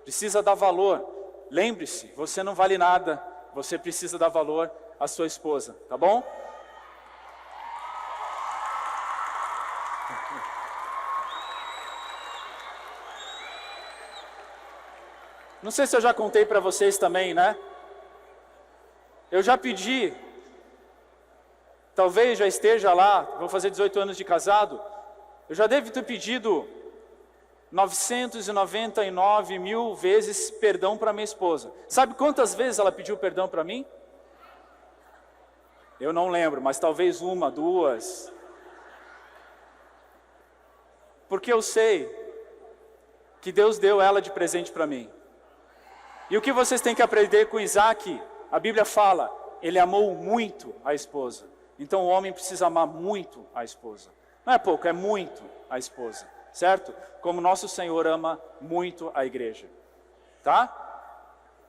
precisa dar valor. Lembre-se, você não vale nada, você precisa dar valor à sua esposa, tá bom? Não sei se eu já contei para vocês também, né? Eu já pedi, talvez já esteja lá, vou fazer 18 anos de casado, eu já devo ter pedido 999 mil vezes perdão para minha esposa. Sabe quantas vezes ela pediu perdão para mim? Eu não lembro, mas talvez uma, duas. Porque eu sei que Deus deu ela de presente para mim. E o que vocês têm que aprender com Isaac, a Bíblia fala, ele amou muito a esposa. Então o homem precisa amar muito a esposa. Não é pouco, é muito a esposa, certo? Como nosso Senhor ama muito a igreja, tá?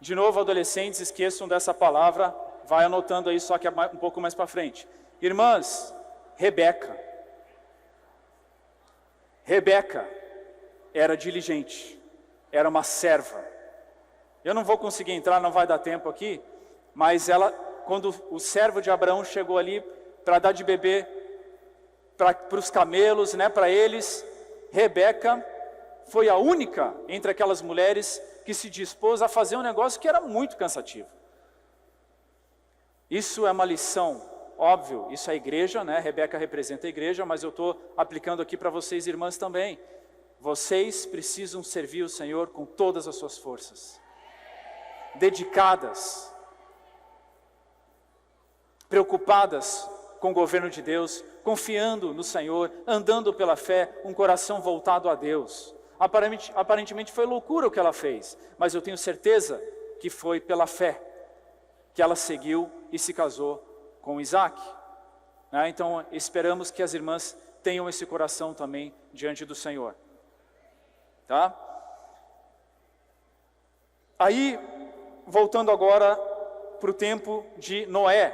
De novo, adolescentes, esqueçam dessa palavra, vai anotando aí só que um pouco mais para frente. Irmãs, Rebeca era diligente, era uma serva. Eu não vou conseguir entrar, não vai dar tempo aqui, mas ela, quando o servo de Abraão chegou ali para dar de beber para os camelos, né, para eles, Rebeca foi a única entre aquelas mulheres que se dispôs a fazer um negócio que era muito cansativo. Isso é uma lição, óbvio, isso é a igreja, né? Rebeca representa a igreja, mas eu estou aplicando aqui para vocês, irmãs, também. Vocês precisam servir o Senhor com todas as suas forças, dedicadas, preocupadas com o governo de Deus, confiando no Senhor, andando pela fé, um coração voltado a Deus. Aparentemente foi loucura o que ela fez, mas eu tenho certeza que foi pela fé que ela seguiu e se casou com Isaac. Né? Então esperamos que as irmãs tenham esse coração também diante do Senhor. Tá? Aí, voltando agora para o tempo de Noé,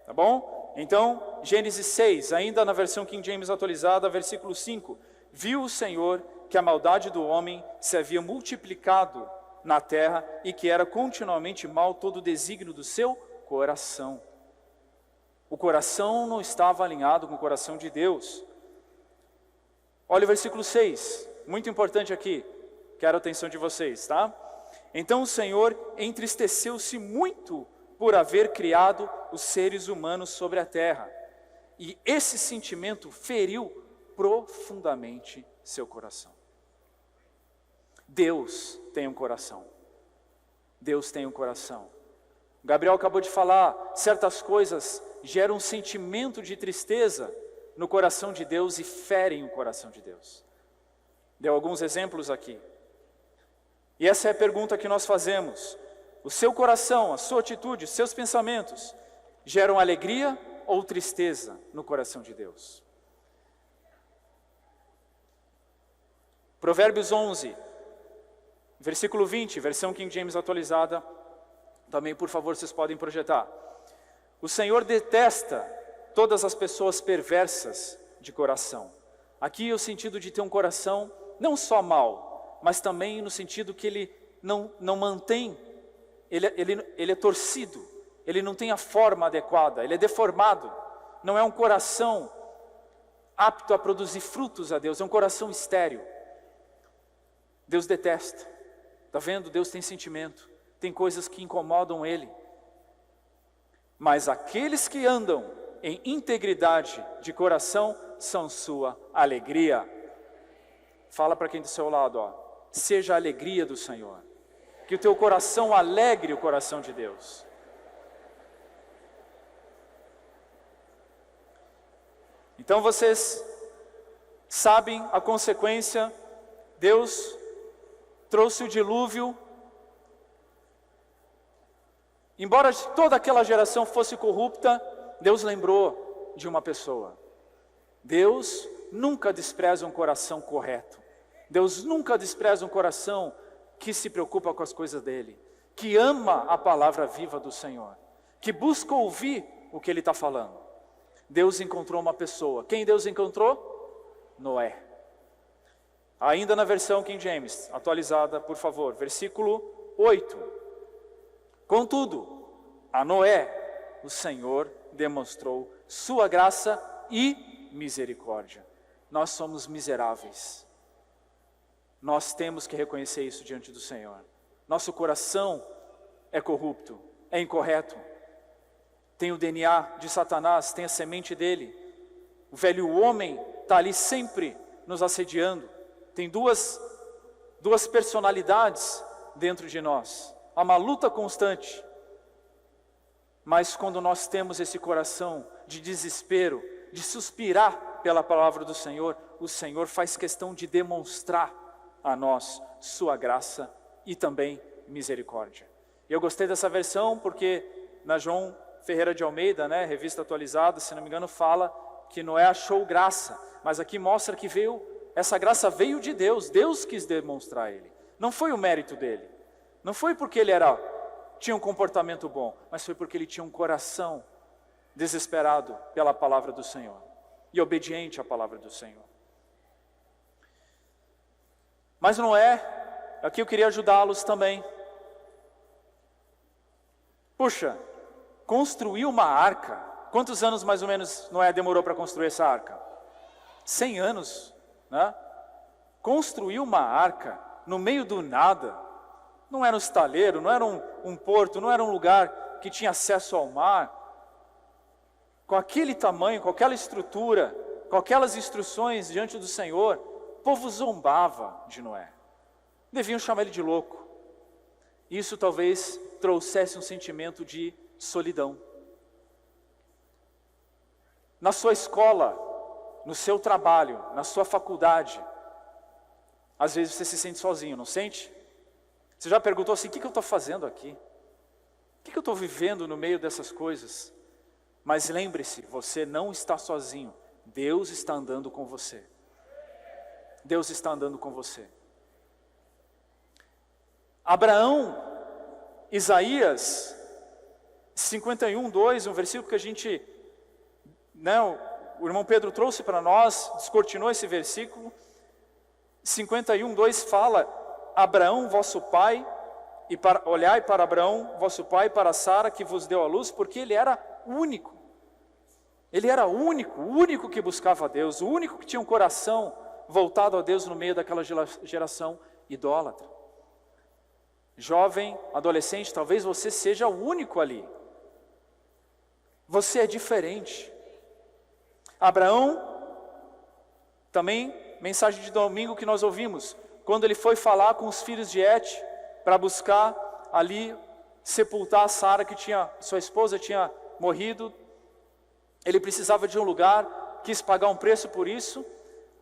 tá bom? Então, Gênesis 6, ainda na versão King James atualizada, versículo 5. Viu o Senhor que a maldade do homem se havia multiplicado na terra e que era continuamente mal todo o desígnio do seu coração. O coração não estava alinhado com o coração de Deus. Olha o versículo 6, muito importante aqui. Quero a atenção de vocês, tá? Então o Senhor entristeceu-se muito por haver criado os seres humanos sobre a terra. E esse sentimento feriu profundamente seu coração. Deus tem um coração. Deus tem um coração. Gabriel acabou de falar, certas coisas geram um sentimento de tristeza no coração de Deus e ferem o coração de Deus. Deu alguns exemplos aqui. E essa é a pergunta que nós fazemos. O seu coração, a sua atitude, os seus pensamentos geram alegria ou tristeza no coração de Deus? Provérbios 11, versículo 20, versão King James atualizada. Também, por favor, vocês podem projetar. O Senhor detesta todas as pessoas perversas de coração. Aqui é o sentido de ter um coração não só mau, mas também no sentido que ele não mantém, ele é torcido, ele não tem a forma adequada, ele é deformado. Não é um coração apto a produzir frutos a Deus, é um coração estéril. Deus detesta. Está vendo? Deus tem sentimento, tem coisas que incomodam Ele. Mas aqueles que andam em integridade de coração são sua alegria. Fala para quem do seu lado, ó, seja a alegria do Senhor. Que o teu coração alegre o coração de Deus. Então vocês sabem a consequência. Deus trouxe o dilúvio. Embora toda aquela geração fosse corrupta, Deus lembrou de uma pessoa. Deus nunca despreza um coração correto. Deus nunca despreza um coração que se preocupa com as coisas dele, que ama a palavra viva do Senhor, que busca ouvir o que ele está falando. Deus encontrou uma pessoa. Quem Deus encontrou? Noé. Ainda na versão King James, atualizada, por favor, versículo 8. Contudo, a Noé, o Senhor demonstrou sua graça e misericórdia. Nós somos miseráveis. Nós temos que reconhecer isso diante do Senhor. Nosso coração é corrupto, é incorreto. Tem o DNA de Satanás, tem a semente dele. O velho homem está ali sempre nos assediando. Tem duas personalidades dentro de nós. Há uma luta constante. Mas quando nós temos esse coração de desespero, de suspirar pela palavra do Senhor, o Senhor faz questão de demonstrar a nós sua graça e também misericórdia. E eu gostei dessa versão porque na João Ferreira de Almeida, né, revista atualizada, se não me engano, fala que Noé achou graça. Mas aqui mostra que essa graça veio de Deus. Deus quis demonstrar a ele. Não foi o mérito dele. Não foi porque ele tinha um comportamento bom, mas foi porque ele tinha um coração desesperado pela palavra do Senhor e obediente à palavra do Senhor. Mas Noé, aqui eu queria ajudá-los também. Puxa, construir uma arca. Quantos anos mais ou menos Noé demorou para construir essa arca? 100 anos, né? Construir uma arca no meio do nada. Não era um estaleiro, não era um porto, não era um lugar que tinha acesso ao mar. Com aquele tamanho, com aquela estrutura, com aquelas instruções diante do Senhor, o povo zombava de Noé. Deviam chamar ele de louco. Isso talvez trouxesse um sentimento de solidão. Na sua escola, no seu trabalho, na sua faculdade, às vezes você se sente sozinho, não sente? Você já perguntou assim, o que eu estou fazendo aqui? O que eu estou vivendo no meio dessas coisas? Mas lembre-se, você não está sozinho. Deus está andando com você. Deus está andando com você. Abraão, Isaías 51:2, um versículo que a gente, o irmão Pedro trouxe para nós, descortinou esse versículo. 51:2 fala: Abraão, vosso pai, olhai para Abraão, vosso pai, para Sara, que vos deu a luz, porque ele era único. Ele era o único que buscava a Deus, o único que tinha um coração voltado a Deus no meio daquela geração idólatra. Jovem, adolescente, talvez você seja o único ali. Você é diferente. Abraão, também, mensagem de domingo que nós ouvimos, quando ele foi falar com os filhos de Et, para buscar ali sepultar a Sara, que sua esposa tinha morrido, ele precisava de um lugar, quis pagar um preço por isso,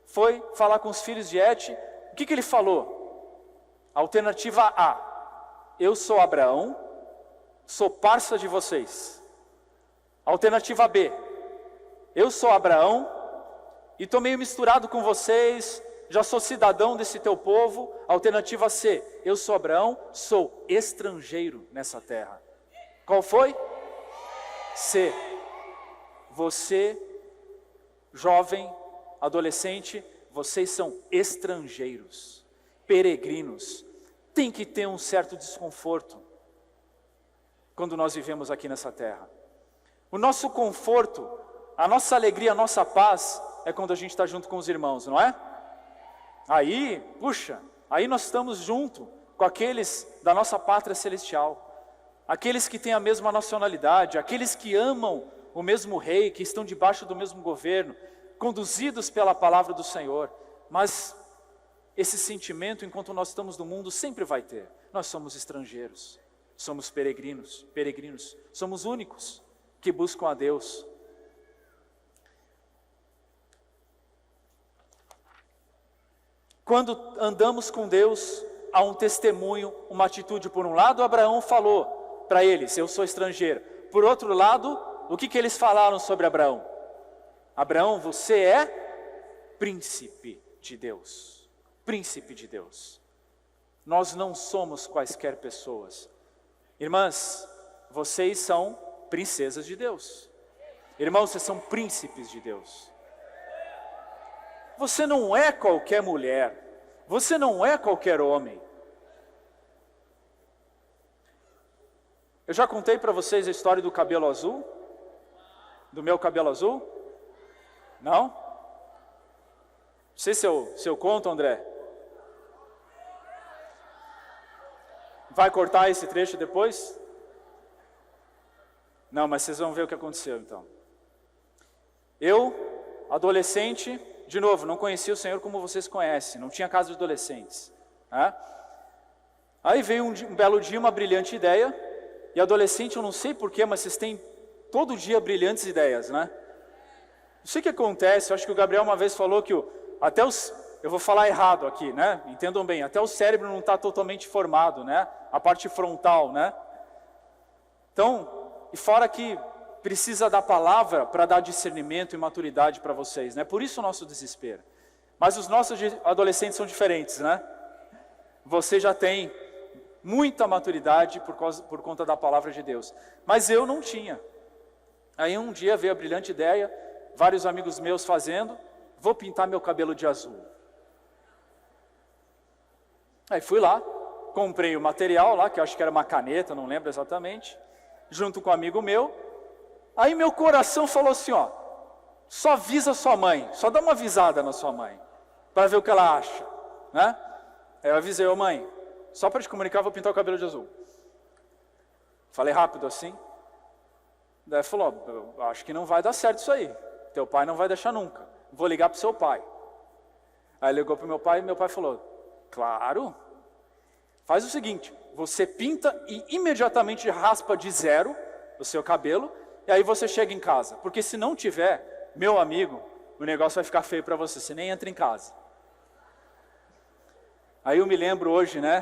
foi falar com os filhos de Et. O que ele falou? Alternativa A: eu sou Abraão, sou parça de vocês. Alternativa B: eu sou Abraão e estou meio misturado com vocês, já sou cidadão desse teu povo. Alternativa C: eu sou Abraão, sou estrangeiro nessa terra. Qual foi? C. Você, jovem, adolescente, vocês são estrangeiros, peregrinos. Tem que ter um certo desconforto quando nós vivemos aqui nessa terra. O nosso conforto, a nossa alegria, a nossa paz é quando a gente está junto com os irmãos, não é? Aí, puxa, aí nós estamos junto com aqueles da nossa pátria celestial, aqueles que têm a mesma nacionalidade, aqueles que amam o mesmo rei, que estão debaixo do mesmo governo, conduzidos pela palavra do Senhor. Mas esse sentimento, enquanto nós estamos no mundo, sempre vai ter. Nós somos estrangeiros, somos peregrinos, somos únicos que buscam a Deus. Quando andamos com Deus, há um testemunho, uma atitude. Por um lado, Abraão falou para eles: eu sou estrangeiro. Por outro lado, o que eles falaram sobre Abraão? Abraão, você é príncipe de Deus. Príncipe de Deus. Nós não somos quaisquer pessoas. Irmãs, vocês são princesas de Deus. Irmãos, vocês são príncipes de Deus. Você não é qualquer mulher. Você não é qualquer homem. Eu já contei para vocês a história do cabelo azul? Do meu cabelo azul? Não? Não sei se eu conto, André. Vai cortar esse trecho depois? Não, mas vocês vão ver o que aconteceu então. Eu, adolescente, de novo, não conhecia o Senhor como vocês conhecem, não tinha casa de adolescentes. Né? Aí veio um belo dia uma brilhante ideia, e adolescente, eu não sei porquê, mas vocês têm todo dia brilhantes ideias, né? Não sei o que acontece, eu acho que o Gabriel uma vez falou que eu vou falar errado aqui, né? Entendam bem, até o cérebro não está totalmente formado, né? A parte frontal, né? Então, e fora que precisa da palavra para dar discernimento e maturidade para vocês, né? Por isso o nosso desespero. Mas os nossos adolescentes são diferentes, né? Você já tem muita maturidade por conta da palavra de Deus. Mas eu não tinha. Aí um dia veio a brilhante ideia, vários amigos meus fazendo, vou pintar meu cabelo de azul. Aí fui lá, comprei o material lá, que eu acho que era uma caneta, não lembro exatamente, junto com um amigo meu. Aí meu coração falou assim, ó, só avisa sua mãe, só dá uma avisada na sua mãe, para ver o que ela acha, né? Aí eu avisei, ô mãe, só para te comunicar, vou pintar o cabelo de azul. Falei rápido assim. Daí ele falou, acho que não vai dar certo isso aí, teu pai não vai deixar nunca, vou ligar para o seu pai. Aí ligou para o meu pai e meu pai falou, claro, faz o seguinte, você pinta e imediatamente raspa de zero o seu cabelo, e aí você chega em casa, porque se não tiver, meu amigo, o negócio vai ficar feio para você nem entra em casa. Aí eu me lembro hoje, né,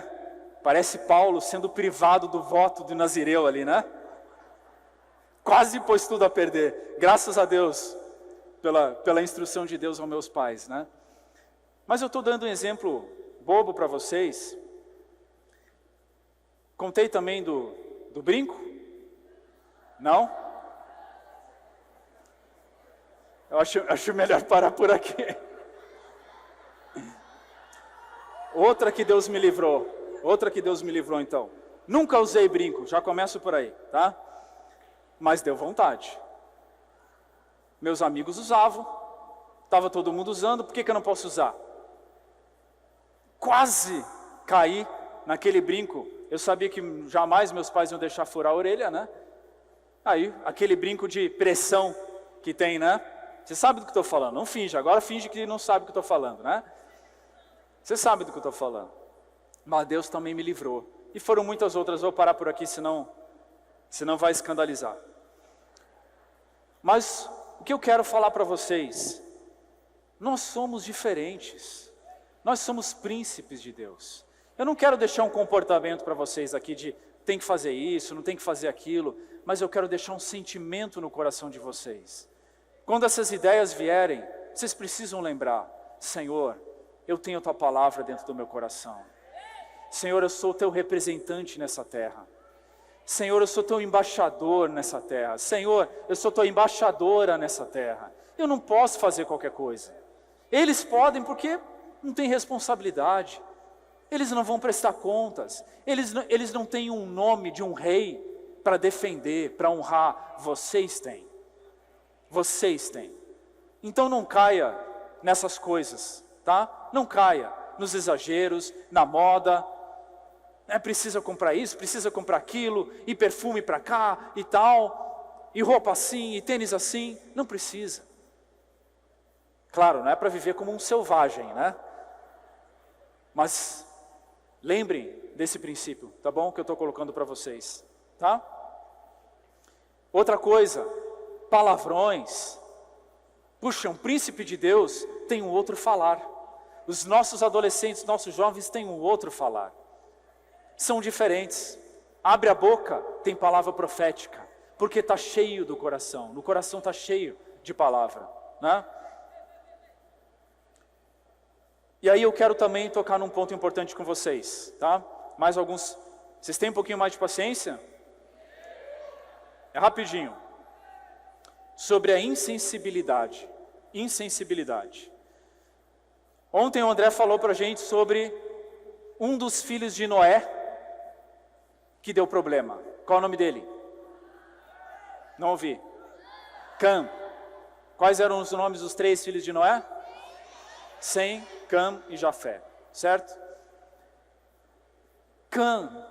parece Paulo sendo privado do voto do Nazireu ali, né? Quase pôs tudo a perder, graças a Deus, pela instrução de Deus aos meus pais, né? Mas eu estou dando um exemplo bobo para vocês. Contei também do brinco? Não? Eu acho melhor parar por aqui. Outra que Deus me livrou então. Nunca usei brinco, já começo por aí, tá? Mas deu vontade. Meus amigos usavam, estava todo mundo usando, por que eu não posso usar? Quase caí naquele brinco. Eu sabia que jamais meus pais iam deixar furar a orelha, né? Aí, aquele brinco de pressão que tem, né? Você sabe do que estou falando, não finge, agora finge que não sabe do que estou falando, né? Você sabe do que eu estou falando. Mas Deus também me livrou. E foram muitas outras, vou parar por aqui, senão vai escandalizar. Mas o que eu quero falar para vocês, nós somos diferentes. Nós somos príncipes de Deus. Eu não quero deixar um comportamento para vocês aqui de tem que fazer isso, não tem que fazer aquilo, mas eu quero deixar um sentimento no coração de vocês. Quando essas ideias vierem, vocês precisam lembrar, Senhor, eu tenho a tua palavra dentro do meu coração. Senhor, eu sou teu representante nessa terra. Senhor, eu sou teu embaixador nessa terra. Senhor, eu sou tua embaixadora nessa terra. Eu não posso fazer qualquer coisa. Eles podem porque não têm responsabilidade. Eles não vão prestar contas. Eles não têm um nome de um rei para defender, para honrar. Vocês têm. Vocês têm. Então não caia nessas coisas, tá? Não caia nos exageros, na moda. Precisa comprar isso, precisa comprar aquilo, e perfume para cá e tal, e roupa assim, e tênis assim. Não precisa. Claro, não é para viver como um selvagem, né? Mas lembrem desse princípio, tá bom? Que eu estou colocando para vocês, tá? Outra coisa, palavrões. Puxa, um príncipe de Deus tem um outro falar. Os nossos adolescentes, nossos jovens têm um outro falar. São diferentes. Abre a boca, tem palavra profética, porque está cheio do coração. No coração está cheio de palavra, né? E aí eu quero também tocar num ponto importante com vocês, tá? Mais alguns. Vocês têm um pouquinho mais de paciência? É rapidinho. Sobre a insensibilidade. Insensibilidade. Ontem o André falou para a gente sobre um dos filhos de Noé que deu problema. Qual é o nome dele? Não ouvi. Cam. Quais eram os nomes dos 3 filhos de Noé? Sem, Cam e Jafé, certo? Cam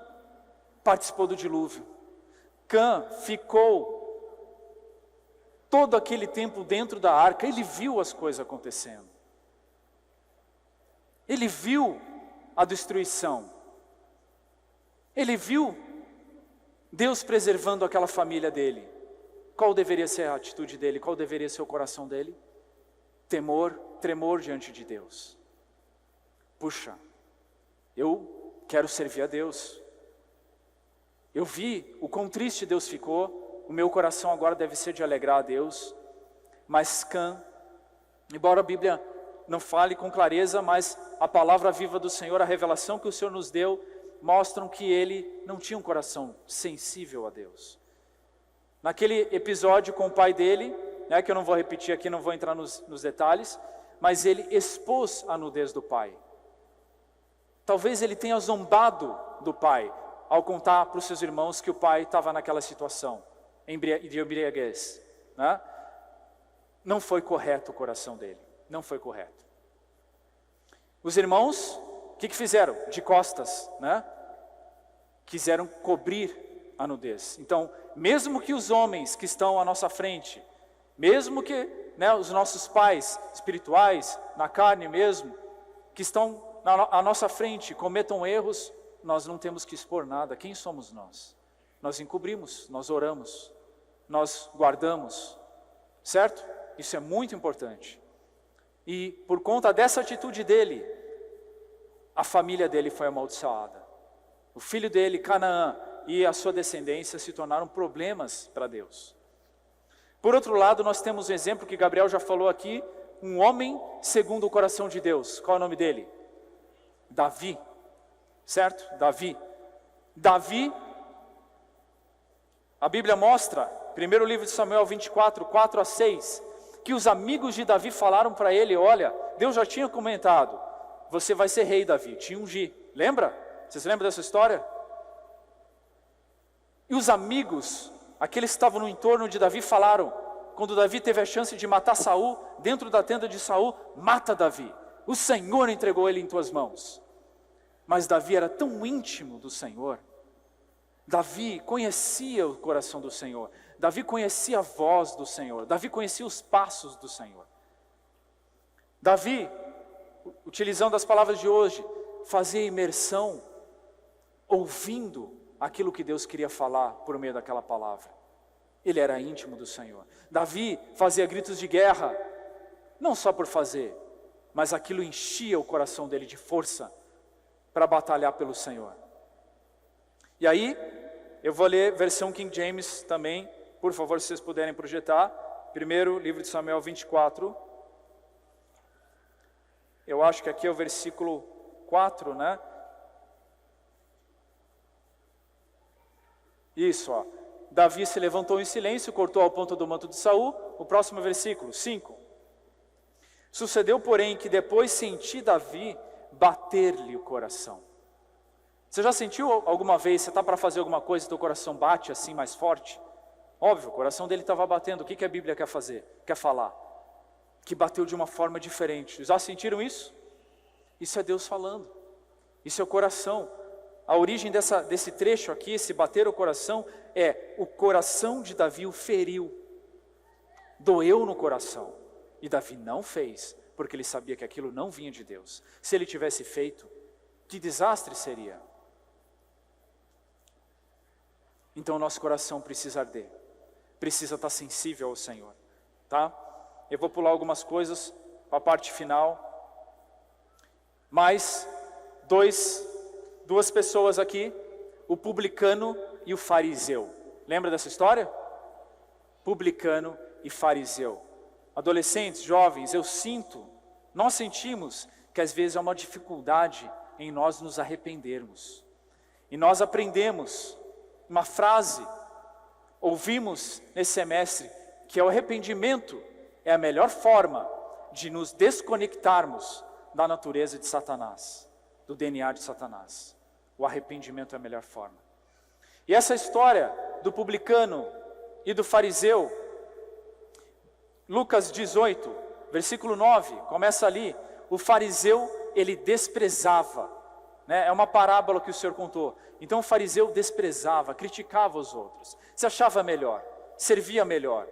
participou do dilúvio. Cam ficou todo aquele tempo dentro da arca. Ele viu as coisas acontecendo. Ele viu a destruição. Ele viu Deus preservando aquela família dele. Qual deveria ser a atitude dele? Qual deveria ser o coração dele? Temor, tremor diante de Deus. Puxa, eu quero servir a Deus. Eu vi o quão triste Deus ficou. O meu coração agora deve ser de alegrar a Deus. Mas Cam, embora a Bíblia não fale com clareza, mas a palavra viva do Senhor, a revelação que o Senhor nos deu, mostram que ele não tinha um coração sensível a Deus. Naquele episódio com o pai dele, né, que eu não vou repetir aqui, não vou entrar nos detalhes, mas ele expôs a nudez do pai. Talvez ele tenha zombado do pai, ao contar para os seus irmãos que o pai estava naquela situação, de embriaguez, né? Não foi correto o coração dele, não foi correto. Os irmãos, o que fizeram? De costas, né? Quiseram cobrir a nudez. Então, mesmo que os homens que estão à nossa frente, mesmo que, né, os nossos pais espirituais, na carne mesmo, que estão à nossa frente, cometam erros, nós não temos que expor nada. Quem somos nós? Nós encobrimos, nós oramos, nós guardamos, certo? Isso é muito importante. E por conta dessa atitude dele, a família dele foi amaldiçoada. O filho dele, Canaã, e a sua descendência se tornaram problemas para Deus. Por outro lado, nós temos um exemplo que Gabriel já falou aqui, um homem segundo o coração de Deus. Qual é o nome dele? Davi, certo? Davi, a Bíblia mostra, primeiro livro de Samuel 24, 4 a 6, que os amigos de Davi falaram para ele, olha, Deus já tinha comentado, você vai ser rei, Davi, te ungir. Lembra? Vocês lembram dessa história? E os amigos, aqueles que estavam no entorno de Davi, falaram, quando Davi teve a chance de matar Saul, dentro da tenda de Saul, mata Davi. O Senhor entregou ele em tuas mãos. Mas Davi era tão íntimo do Senhor. Davi conhecia o coração do Senhor. Davi conhecia a voz do Senhor. Davi conhecia os passos do Senhor. Davi, utilizando as palavras de hoje, fazia imersão, ouvindo aquilo que Deus queria falar por meio daquela palavra. Ele era íntimo do Senhor. Davi fazia gritos de guerra, não só por fazer, mas aquilo enchia o coração dele de força para batalhar pelo Senhor. E aí, eu vou ler versão King James também, por favor, se vocês puderem projetar. Primeiro, livro de Samuel 24. Eu acho que aqui é o versículo 4, né? Isso, ó. Davi se levantou em silêncio, cortou ao ponto do manto de Saul. O próximo versículo, 5. Sucedeu, porém, que depois senti Davi bater-lhe o coração. Você já sentiu alguma vez, você está para fazer alguma coisa e teu coração bate assim mais forte? Óbvio, o coração dele estava batendo. O que a Bíblia quer fazer? Quer falar? Que bateu de uma forma diferente. Já sentiram isso? Isso é Deus falando. Isso é o coração. A origem desse trecho aqui, esse bater o coração, é o coração de Davi o feriu. Doeu no coração. E Davi não fez, porque ele sabia que aquilo não vinha de Deus. Se ele tivesse feito, que desastre seria. Então o nosso coração precisa arder. Precisa estar sensível ao Senhor. Tá? Eu vou pular algumas coisas para a parte final. Mas duas pessoas aqui, o publicano e o fariseu. Lembra dessa história? Publicano e fariseu. Adolescentes, jovens, nós sentimos que às vezes há uma dificuldade em nós nos arrependermos. E nós aprendemos uma frase, ouvimos nesse semestre, que o arrependimento é a melhor forma de nos desconectarmos da natureza de Satanás, do DNA de Satanás. O arrependimento é a melhor forma. E essa história do publicano e do fariseu, Lucas 18, versículo 9, começa ali. O fariseu, ele desprezava, né? É uma parábola que o Senhor contou. Então o fariseu desprezava, criticava os outros, se achava melhor, servia melhor.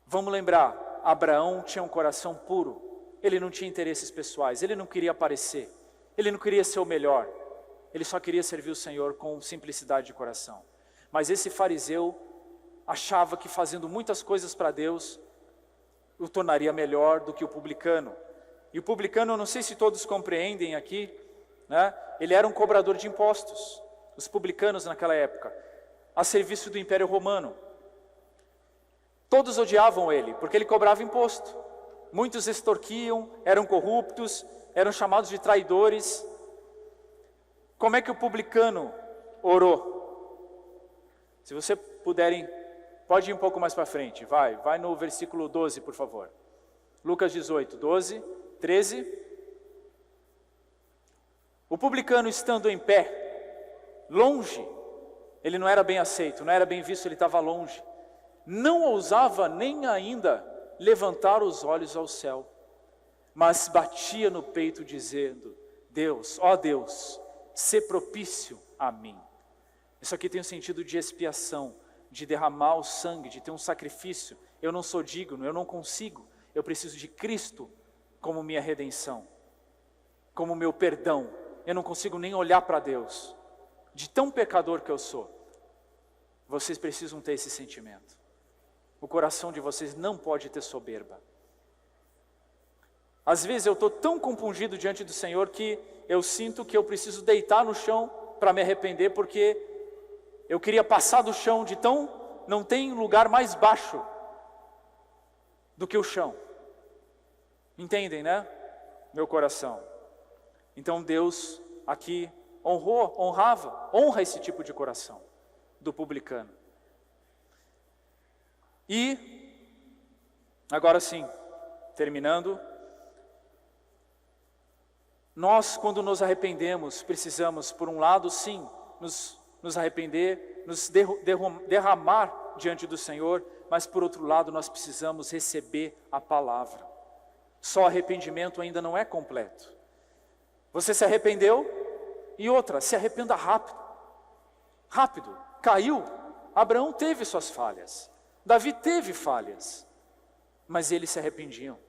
Vamos lembrar, Abraão tinha um coração puro. Ele não tinha interesses pessoais, ele não queria aparecer, ele não queria ser o melhor, ele só queria servir o Senhor com simplicidade de coração. Mas esse fariseu achava que fazendo muitas coisas para Deus, o tornaria melhor do que o publicano. E o publicano, eu não sei se todos compreendem aqui, né? Ele era um cobrador de impostos, os publicanos naquela época, a serviço do Império Romano. Todos odiavam ele, porque ele cobrava imposto. Muitos extorquiam, eram corruptos, eram chamados de traidores. Como é que o publicano orou? Se você puderem, pode ir um pouco mais para frente, vai no versículo 12, por favor. Lucas 18, 12, 13. O publicano estando em pé, longe, ele não era bem aceito, não era bem visto, ele estava longe. Não ousava nem ainda levantar os olhos ao céu, mas batia no peito dizendo: Deus, ó Deus, sê propício a mim. Isso aqui tem um sentido de expiação, de derramar o sangue, de ter um sacrifício. Eu não sou digno, eu não consigo, eu preciso de Cristo como minha redenção, como meu perdão. Eu não consigo nem olhar para Deus, de tão pecador que eu sou. Vocês precisam ter esse sentimento. O coração de vocês não pode ter soberba. Às vezes eu estou tão compungido diante do Senhor que eu sinto que eu preciso deitar no chão para me arrepender, porque eu queria passar do chão de tão... Não tem lugar mais baixo do que o chão. Entendem, né? Meu coração. Então Deus aqui honra esse tipo de coração do publicano. E, agora sim, terminando, nós quando nos arrependemos, precisamos, por um lado sim, nos arrepender, nos derramar diante do Senhor, mas por outro lado nós precisamos receber a palavra. Só arrependimento ainda não é completo. Você se arrependeu? E outra, se arrependa rápido. Rápido. Caiu. Abraão teve suas falhas. Davi teve falhas. Mas eles se arrependiam.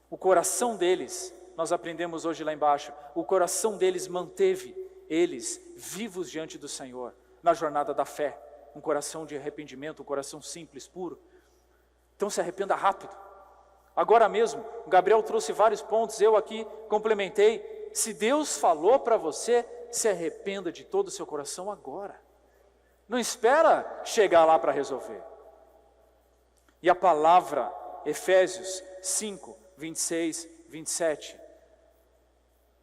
O coração deles, nós aprendemos hoje lá embaixo, o coração deles manteve eles vivos diante do Senhor, na jornada da fé. Um coração de arrependimento, um coração simples, puro. Então se arrependa rápido. Agora mesmo, o Gabriel trouxe vários pontos, eu aqui complementei. Se Deus falou para você, se arrependa de todo o seu coração agora. Não espera chegar lá para resolver. E a palavra, Efésios 5, 26, 27.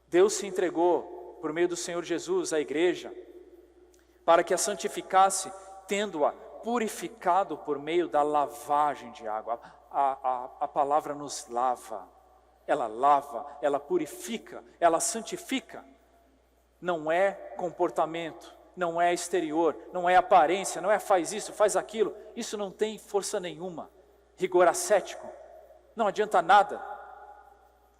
Deus se entregou por meio do Senhor Jesus à igreja, para que a santificasse, tendo-a purificado por meio da lavagem de água. A palavra nos lava, ela purifica, ela santifica. Não é comportamento, não é exterior, não é aparência, não é faz isso, faz aquilo. Isso não tem força nenhuma, rigor ascético, não adianta nada.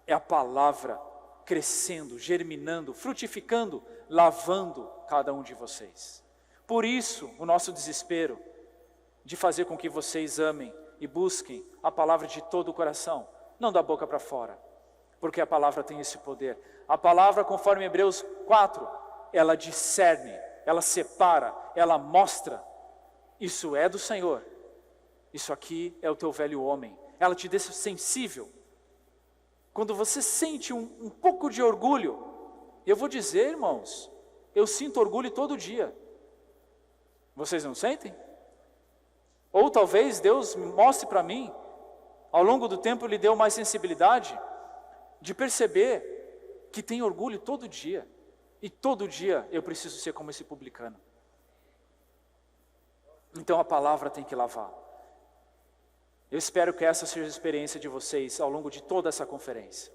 É a palavra crescendo, germinando, frutificando, lavando cada um de vocês. Por isso, o nosso desespero de fazer com que vocês amem e busquem a palavra de todo o coração, não da boca para fora, porque a palavra tem esse poder. A palavra, conforme Hebreus 4, ela discerne, ela separa, ela mostra, isso é do Senhor, isso aqui é o teu velho homem. Ela te deixa sensível. Quando você sente um pouco de orgulho, eu vou dizer, irmãos, eu sinto orgulho todo dia. Vocês não sentem? Ou talvez Deus mostre para mim, ao longo do tempo lhe deu mais sensibilidade, de perceber que tem orgulho todo dia. E todo dia eu preciso ser como esse publicano. Então a palavra tem que lavar. Eu espero que essa seja a experiência de vocês ao longo de toda essa conferência.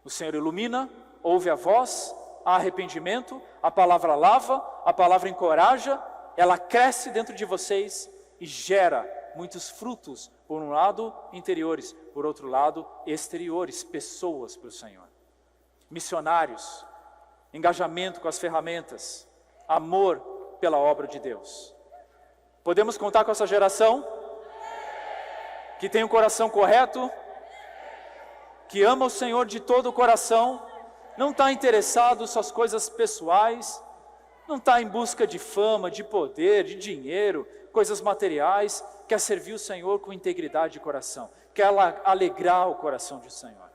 O Senhor ilumina, ouve a voz, há arrependimento, a palavra lava, a palavra encoraja, ela cresce dentro de vocês e gera muitos frutos, por um lado interiores, por outro lado exteriores, pessoas para o Senhor. Missionários, engajamento com as ferramentas, amor pela obra de Deus. Podemos contar com essa geração que tem o coração correto, que ama o Senhor de todo o coração, não está interessado em suas coisas pessoais, não está em busca de fama, de poder, de dinheiro, coisas materiais, quer servir o Senhor com integridade de coração, quer alegrar o coração do Senhor.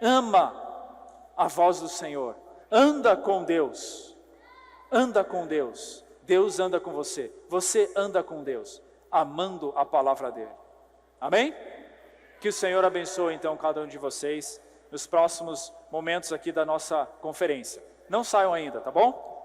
Ama a voz do Senhor, anda com Deus, Deus anda com você, você anda com Deus, amando a palavra dele. Amém? Que o Senhor abençoe então cada um de vocês nos próximos momentos aqui da nossa conferência. Não saiam ainda, tá bom?